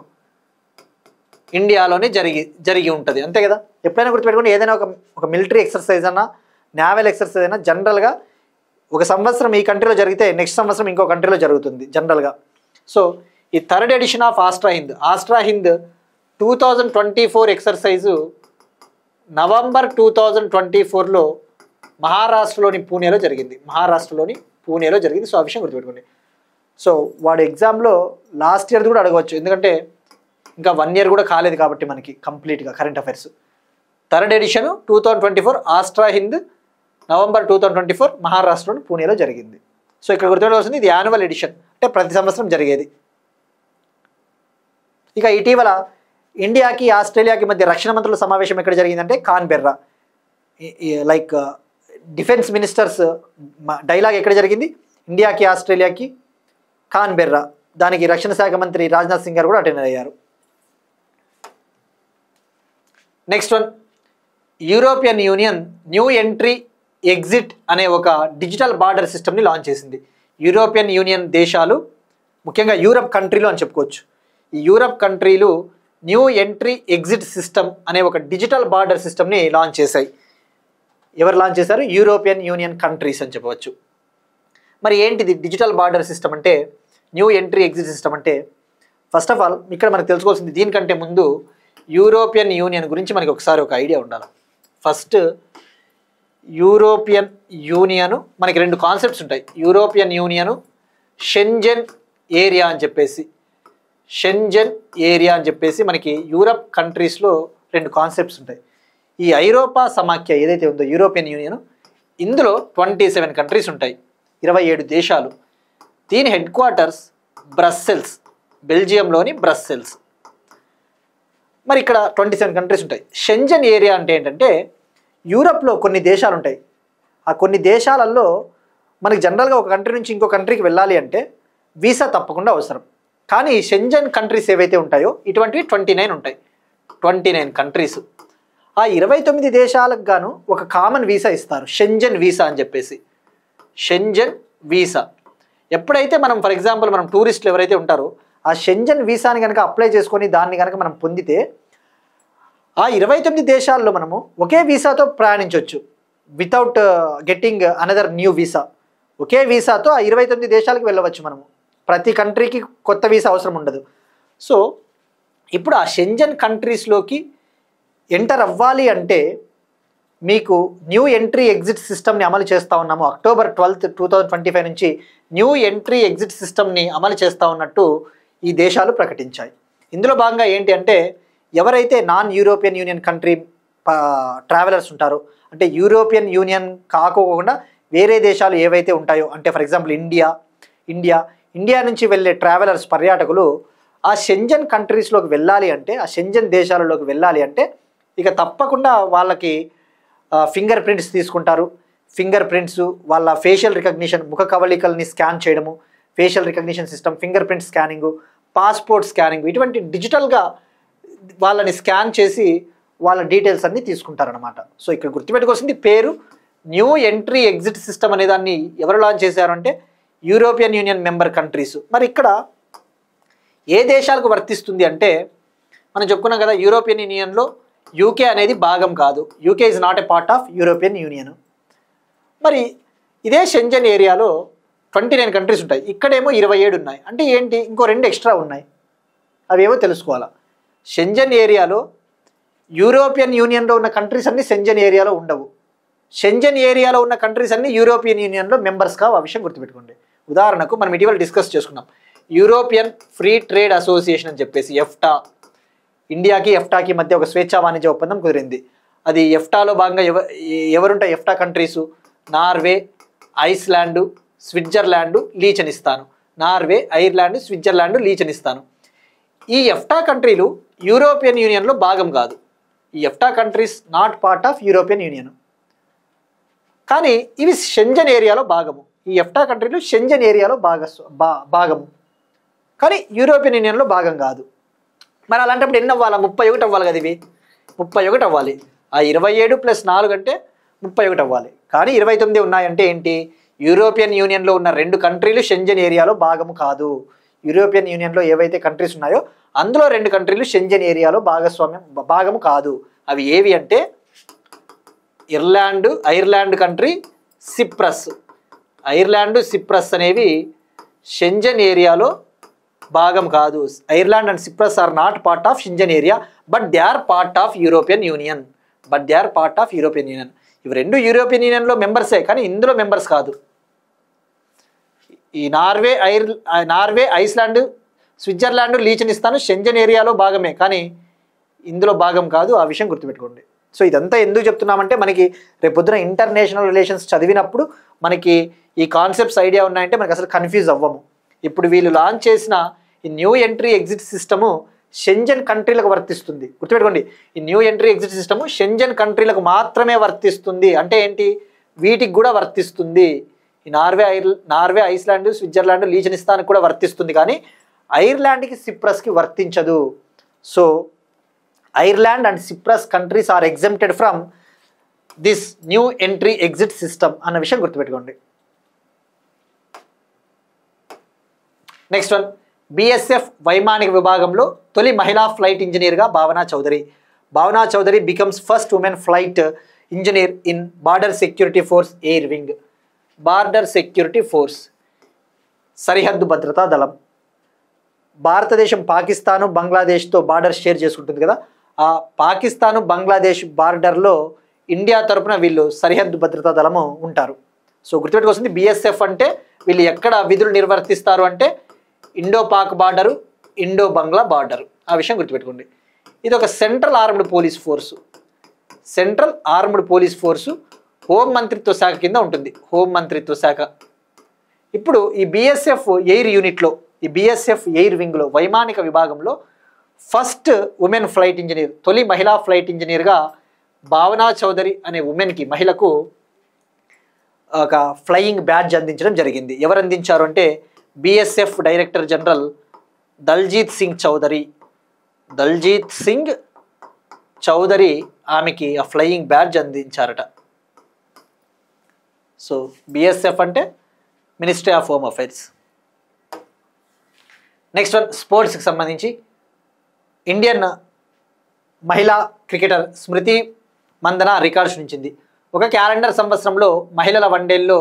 ఇండియాలోనే జరిగి ఉంటుంది, అంతే కదా. ఎప్పుడైనా గుర్తుపెట్టుకోండి, ఏదైనా ఒక మిలిటరీ ఎక్సర్సైజ్ అన్నా నేవల్ ఎక్సర్సైజ్ అయినా జనరల్గా ఒక సంవత్సరం ఈ కంట్రీలో జరిగితే నెక్స్ట్ సంవత్సరం ఇంకో కంట్రీలో జరుగుతుంది జనరల్గా. సో ఈ 3rd edition of Austra Hind 2024 exercise November 2024లో మహారాష్ట్రలోని పూణేలో జరిగింది. సో ఆ విషయం గుర్తుపెట్టుకోండి. సో వాడు ఎగ్జామ్లో లాస్ట్ ఇయర్ కూడా అడగవచ్చు, ఎందుకంటే ఇంకా 1 year కూడా కాలేదు కాబట్టి మనకి కంప్లీట్గా current affairs. 3rd edition 2024 Austra Hind November 2024 మహారాష్ట్రలోని పూణేలో జరిగింది. సో ఇక్కడ గుర్తుపెట్టుకోవాల్సింది ఇది యాన్యువల్ ఎడిషన్, అంటే ప్రతి సంవత్సరం జరిగేది. ఇక ఇటీవల ఇండియాకి ఆస్ట్రేలియాకి మధ్య రక్షణ మంత్రుల సమావేశం ఎక్కడ జరిగిందంటే Canberra. Like defence ministers dialogue ఎక్కడ జరిగింది? ఇండియాకి ఆస్ట్రేలియాకి కాన్బెర్రా. దానికి రక్షణ శాఖ మంత్రి రాజ్నాథ్ సింగ్ గారు కూడా అటెండ్ అయ్యారు. Next one, European Union new entry exit అనే ఒక డిజిటల్ బార్డర్ సిస్టమ్ని లాంచ్ చేసింది. యూరోపియన్ యూనియన్ దేశాలు, ముఖ్యంగా యూరప్ కంట్రీలు అని చెప్పుకోవచ్చు, ఈ యూరప్ కంట్రీలు న్యూ ఎంట్రీ ఎగ్జిట్ సిస్టమ్ అనే ఒక డిజిటల్ బార్డర్ సిస్టమ్ని లాంచ్ చేశాయి. ఎవరు లాంచ్ చేశారు? యూరోపియన్ యూనియన్ కంట్రీస్ అని చెప్పవచ్చు. మరి ఏంటిది డిజిటల్ బార్డర్ సిస్టమ్ అంటే, న్యూ ఎంట్రీ ఎగ్జిట్ సిస్టమ్ అంటే? ఫస్ట్ ఆఫ్ ఆల్ ఇక్కడ మనకు తెలుసుకోవాల్సింది, దీనికంటే ముందు యూరోపియన్ యూనియన్ గురించి మనకి ఒకసారి ఒక ఐడియా ఉండాలి. ఫస్ట్ యూరోపియన్ యూనియన్ మనకి 2 కాన్సెప్ట్స్ ఉంటాయి. యూరోపియన్ యూనియన్ షెంజెన్ ఏరియా అని చెప్పేసి మనకి యూరప్ కంట్రీస్లో 2 కాన్సెప్ట్స్ ఉంటాయి. ఈ ఐరోపా సమాఖ్య ఏదైతే ఉందో యూరోపియన్ యూనియన్, ఇందులో 27 కంట్రీస్ ఉంటాయి, 27 దేశాలు. దీని హెడ్ క్వార్టర్స్ బ్రస్సెల్స్, బెల్జియంలోని బ్రస్సెల్స్. మరి ఇక్కడ 27 కంట్రీస్ ఉంటాయి. షెంజెన్ ఏరియా అంటే ఏంటంటే, యూరప్లో కొన్ని దేశాలు ఉంటాయి. ఆ కొన్ని దేశాలలో మనకి జనరల్గా ఒక కంట్రీ నుంచి ఇంకో కంట్రీకి వెళ్ళాలి అంటే వీసా తప్పకుండా అవసరం. కానీ షెంజెన్ కంట్రీస్ ఏవైతే ఉంటాయో ఇటువంటివి 29 ఉంటాయి, 29 కంట్రీస్. ఆ 29 దేశాలకు గాను ఒక కామన్ వీసా ఇస్తారు, షెంజెన్ వీసా అని చెప్పేసి. షెంజెన్ వీసా ఎప్పుడైతే మనం ఫర్ ఎగ్జాంపుల్ మనం టూరిస్టులు ఎవరైతే ఉంటారో ఆ షెంజెన్ వీసాని కనుక అప్లై చేసుకొని దాన్ని కనుక మనం పొందితే ఆ 29 దేశాల్లో మనము ఒకే వీసాతో ప్రయాణించవచ్చు, without getting another new visa. ఒకే వీసాతో ఆ 29 దేశాలకు వెళ్ళవచ్చు మనము. ప్రతి కంట్రీకి కొత్త వీసా అవసరం ఉండదు. సో ఇప్పుడు ఆ షెంజెన్ కంట్రీస్లోకి ఎంటర్ అవ్వాలి అంటే మీకు న్యూ ఎంట్రీ ఎగ్జిట్ సిస్టమ్ని అమలు చేస్తూ ఉన్నాము. అక్టోబర్ 12, 2025 నుంచి న్యూ ఎంట్రీ ఎగ్జిట్ సిస్టమ్ని అమలు చేస్తూ ఉన్నట్టు ఈ దేశాలు ప్రకటించాయి. ఇందులో భాగంగా ఏంటి అంటే, ఎవరైతే non European union country travellers ఉంటారో, అంటే యూరోపియన్ యూనియన్ కాకోకుండా వేరే దేశాలు ఏవైతే ఉంటాయో, అంటే ఫర్ ఎగ్జాంపుల్ ఇండియా నుంచి వెళ్ళే ట్రావెలర్స్, పర్యాటకులు ఆ షెంజెన్ కంట్రీస్లోకి వెళ్ళాలి అంటే, ఆ షెంజెన్ దేశాలలోకి వెళ్ళాలి అంటే ఇక తప్పకుండా వాళ్ళకి ఫింగర్ ప్రింట్స్ తీసుకుంటారు. ఫింగర్ ప్రింట్స్, వాళ్ళ ఫేషియల్ రికగ్నిషన్, ముఖ కవళికల్ని స్కాన్ చేయడము, facial recognition system, finger print scanning, passport scanning, ఇటువంటి డిజిటల్గా వాళ్ళని స్కాన్ చేసి వాళ్ళ డీటెయిల్స్ అన్నీ తీసుకుంటారనమాట. సో ఇక్కడ గుర్తుపెట్టుకోవాల్సింది పేరు. న్యూ ఎంట్రీ ఎగ్జిట్ సిస్టమ్ అనే దాన్ని ఎవరు లాంచ్ చేశారు అంటే యూరోపియన్ యూనియన్ మెంబర్ కంట్రీస్. మరి ఇక్కడ ఏ దేశాలకు వర్తిస్తుంది అంటే మనం చెప్పుకున్నాం కదా, యూరోపియన్ యూనియన్లో యూకే అనేది భాగం కాదు. UK is not a part of European union. మరి ఇదే షెంజన్ ఏరియాలో 29 కంట్రీస్ ఉంటాయి. ఇక్కడేమో 27 ఉన్నాయి. అంటే ఏంటి, ఇంకో 2 ఎక్స్ట్రా ఉన్నాయి. అవేమో తెలుసుకోవాలా. షెంజన్ ఏరియాలో యూరోపియన్ యూనియన్లో ఉన్న కంట్రీస్ అన్నీ షెంజన్ ఏరియాలో ఉండవు. షెంజన్ ఏరియాలో ఉన్న కంట్రీస్ అన్నీ యూరోపియన్ యూనియన్లో మెంబర్స్ కావు. ఆ విషయం గుర్తుపెట్టుకోండి. ఉదాహరణకు మనం ఇటీవల డిస్కస్ చేసుకున్నాం యూరోపియన్ ఫ్రీ ట్రేడ్ అసోసియేషన్ అని చెప్పేసి, ఎఫ్టా. ఇండియాకి ఎఫ్టాకి మధ్య ఒక స్వేచ్ఛా వాణిజ్య ఒప్పందం కుదిరింది. అది ఎఫ్టాలో భాగంగా ఎవరుంటాయి EFTA countries? Norway, Iceland, Switzerland, Liechtenstein. Norway, Ireland, Switzerland, Liechtenstein. ఈ ఎఫ్టా కంట్రీలు యూరోపియన్ యూనియన్లో భాగం కాదు. ఈ EFTA countries not part of European Union, కానీ ఇవి షెంజన్ ఏరియాలో భాగము. ఈ ఎఫ్టా కంట్రీలు షెంజన్ ఏరియాలో భాగము, కానీ యూరోపియన్ యూనియన్లో భాగం కాదు. మరి అలాంటప్పుడు ఎన్ని అవ్వాలి? 31 అవ్వాలి కదా. ఇవి 31 అవ్వాలి. ఆ 27 + 4 అంటే 31 అవ్వాలి. కానీ 29 ఉన్నాయంటే ఏంటి? యూరోపియన్ యూనియన్లో ఉన్న 2 కంట్రీలు షెంజన్ ఏరియాలో భాగము కాదు. యూరోపియన్ యూనియన్లో ఏవైతే కంట్రీస్ ఉన్నాయో అందులో 2 కంట్రీలు షెంజన్ ఏరియాలో భాగము కాదు. అవి ఏవి అంటే Ireland country, Cyprus. Ireland, Cyprus అనేవి షెంజన్ ఏరియాలో భాగం కాదు. Ireland and Cyprus are not part of Schengen area, but they are part of European Union. ఇవి 2 యూరోపియన్ యూనియన్లో మెంబర్సే, కానీ ఇందులో మెంబర్స్ కాదు. ఈ నార్వే, ఐస్లాండ్, స్విట్జర్లాండ్, లీచనిస్తాను షెంజన్ ఏరియాలో భాగమే, కానీ ఇందులో భాగం కాదు. ఆ విషయం గుర్తుపెట్టుకోండి. సో ఇదంతా ఎందుకు చెప్తున్నామంటే మనకి రేపొద్దున ఇంటర్నేషనల్ రిలేషన్స్ చదివినప్పుడు మనకి ఈ కాన్సెప్ట్స్ ఐడియా ఉన్నాయంటే మనకి అసలు కన్ఫ్యూజ్ అవ్వము. ఇప్పుడు వీళ్ళు లాంచ్ చేసిన ఈ new entry exit system Schengen కంట్రీలకు వర్తిస్తుంది. గుర్తుపెట్టుకోండి, ఈ new entry exit system Schengen కంట్రీలకు మాత్రమే వర్తిస్తుంది. అంటే ఏంటి? వీటికి కూడా వర్తిస్తుంది. ఈ నార్వే, ఐస్లాండ్, స్విట్జర్లాండ్, లీచనిస్తాన్కి కూడా వర్తిస్తుంది, కానీ ఐర్లాండ్కి, సిప్రస్కి వర్తించదు. So Ireland and Cyprus countries are exempted from this new entry exit system అన్న విషయం గుర్తుపెట్టుకోండి. నెక్స్ట్ వన్, బిఎస్ఎఫ్ వైమానిక విభాగంలో తొలి మహిళా ఫ్లైట్ ఇంజనీర్గా Bhavana Chaudhary becomes first women flight engineer in border security force air wing. Border security force సరిహద్దు భద్రతా దళం. భారతదేశం పాకిస్తాను, బంగ్లాదేశ్తో బార్డర్ షేర్ చేసుకుంటుంది కదా. ఆ పాకిస్తాను, బంగ్లాదేశ్ బార్డర్లో ఇండియా తరపున వీళ్ళు సరిహద్దు భద్రతా దళము ఉంటారు. సో గుర్తుపెట్టుకోవాల్సింది, బిఎస్ఎఫ్ అంటే వీళ్ళు ఎక్కడ విధులు నిర్వర్తిస్తారు అంటే ఇండో పాక్ బార్డరు, ఇండో బంగ్లా బార్డరు. ఆ విషయం గుర్తుపెట్టుకోండి. ఇది ఒక central armed police force home మంత్రిత్వ శాఖ కింద ఉంటుంది. హోం మంత్రిత్వ శాఖ. ఇప్పుడు ఈ బిఎస్ఎఫ్ ఎయిర్ యూనిట్లో, ఈ బిఎస్ఎఫ్ ఎయిర్ వింగ్లో, వైమానిక విభాగంలో ఫస్ట్ ఉమెన్ ఫ్లైట్ ఇంజనీర్, తొలి మహిళా ఫ్లైట్ ఇంజనీర్గా భావనా చౌదరి అనే మహిళకు ఒక ఫ్లయింగ్ బ్యాడ్జ్ అందించడం జరిగింది. ఎవరు అందించారు అంటే BSF director general Daljeet Singh Chaudhary ఆమెకి ఆ ఫ్లయింగ్ బ్యాడ్జ్ అందించారట. సో బిఎస్ఎఫ్ అంటే ministry of home affairs. Next one, స్పోర్ట్స్కి సంబంధించి ఇండియన్ మహిళా క్రికెటర్ స్మృతి మందన రికార్డు సృష్టించింది. ఒక క్యాలెండర్ సంవత్సరంలో మహిళల వన్డేల్లో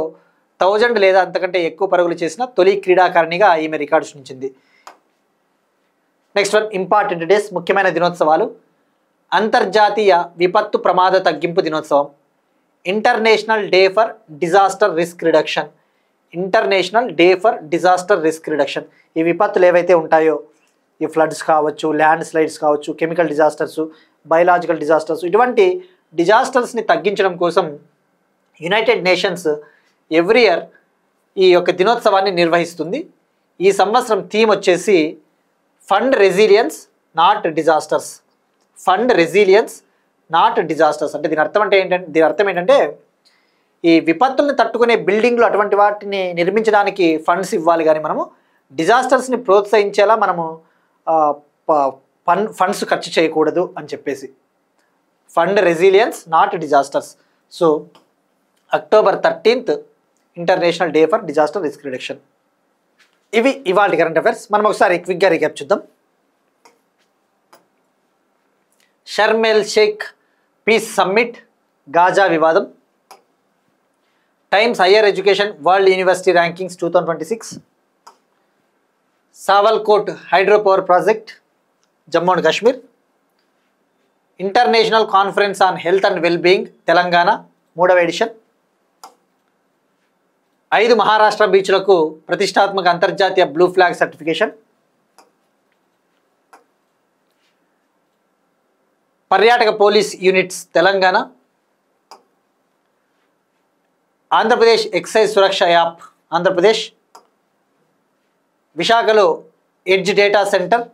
1000 లేదా అంతకంటే ఎక్కువ పరుగులు చేసిన తొలి క్రీడాకారిణిగా ఈమె రికార్డు సృష్టించింది. నెక్స్ట్ వన్, ఇంపార్టెంట్ డేస్, ముఖ్యమైన దినోత్సవాలు. అంతర్జాతీయ విపత్తు ప్రమాద తగ్గింపు దినోత్సవం, international day for disaster risk reduction. ఈ విపత్తులు ఏవైతే ఉంటాయో, ఈ ఫ్లడ్స్ కావచ్చు, ల్యాండ్ స్లైడ్స్ కావచ్చు, కెమికల్ డిజాస్టర్స్, బయలాజికల్ డిజాస్టర్స్, ఇటువంటి డిజాస్టర్స్ని తగ్గించడం కోసం యునైటెడ్ నేషన్స్ ఎవ్రీ ఇయర్ ఈ యొక్క దినోత్సవాన్ని నిర్వహిస్తుంది. ఈ సంవత్సరం థీమ్ వచ్చేసి ఫండ్ రెసిలియన్స్ నాట్ డిజాస్టర్స్. అంటే దీని అర్థం ఏంటంటే ఈ విపత్తుల్ని తట్టుకునే బిల్డింగ్లు అటువంటి వాటిని నిర్మించడానికి ఫండ్స్ ఇవ్వాలి, కానీ మనము డిజాస్టర్స్ని ప్రోత్సహించేలా మనము ఫండ్స్ ఖర్చు చేయకూడదు అని చెప్పేసి. Fund resilience not disasters. So October 13th international day for disaster risk reduction. ఇవి ఇవాళ కరెంట్ అఫైర్స్. మనం ఒకసారి క్విక్గా రీక్యాప్ చూద్దాం. Sharm el Sheikh peace summit, Gaza వివాదం, Times Higher Education World University Rankings 2026, Sawalkot hydro power project Jammu and Kashmir, international conference on health and wellbeing Telangana 3వ ఎడిషన్, 5 మహారాష్ట్ర బీచ్లకు ప్రతిష్టాత్మక అంతర్జాతీయ బ్లూ ఫ్లాగ్ సర్టిఫికేషన్, పర్యాటక police units Telangana, Andhra Pradesh excise సురక్ష యాప్ ఆంధ్రప్రదేశ్, విశాఖలో ఎడ్జ్ డేటా సెంటర్,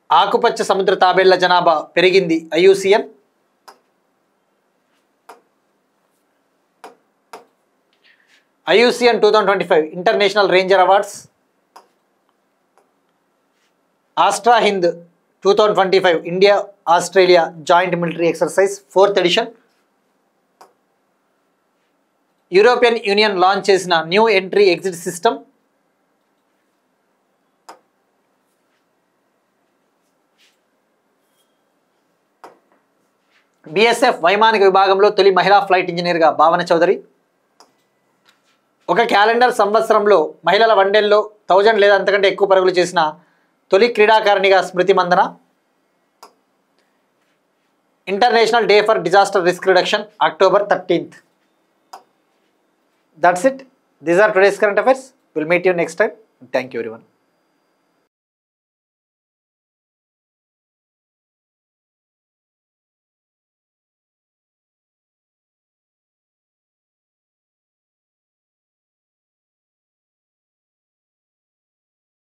ఆకుపచ్చ సముద్ర తాబేళ్ల జనాభా పెరిగింది IUCN, IUCN 2025 international ranger awards, Austra Hind 2025 India Australia joint military exercise 4th edition, European Union launch చేసిన new entry exit system, BSF వైమానిక విభాగంలో తొలి మహిళా ఫ్లైట్ ఇంజనీర్గా భావన చౌదరి, ఒక క్యాలెండర్ సంవత్సరంలో మహిళల వన్డేల్లో 1000 లేదా అంతకంటే ఎక్కువ పరుగులు చేసిన తొలి క్రీడాకారిణిగా Smriti Mandhana, international day for disaster risk reduction October 13th. That's it. These are today's current affairs. We'll meet you next time. Thank you everyone.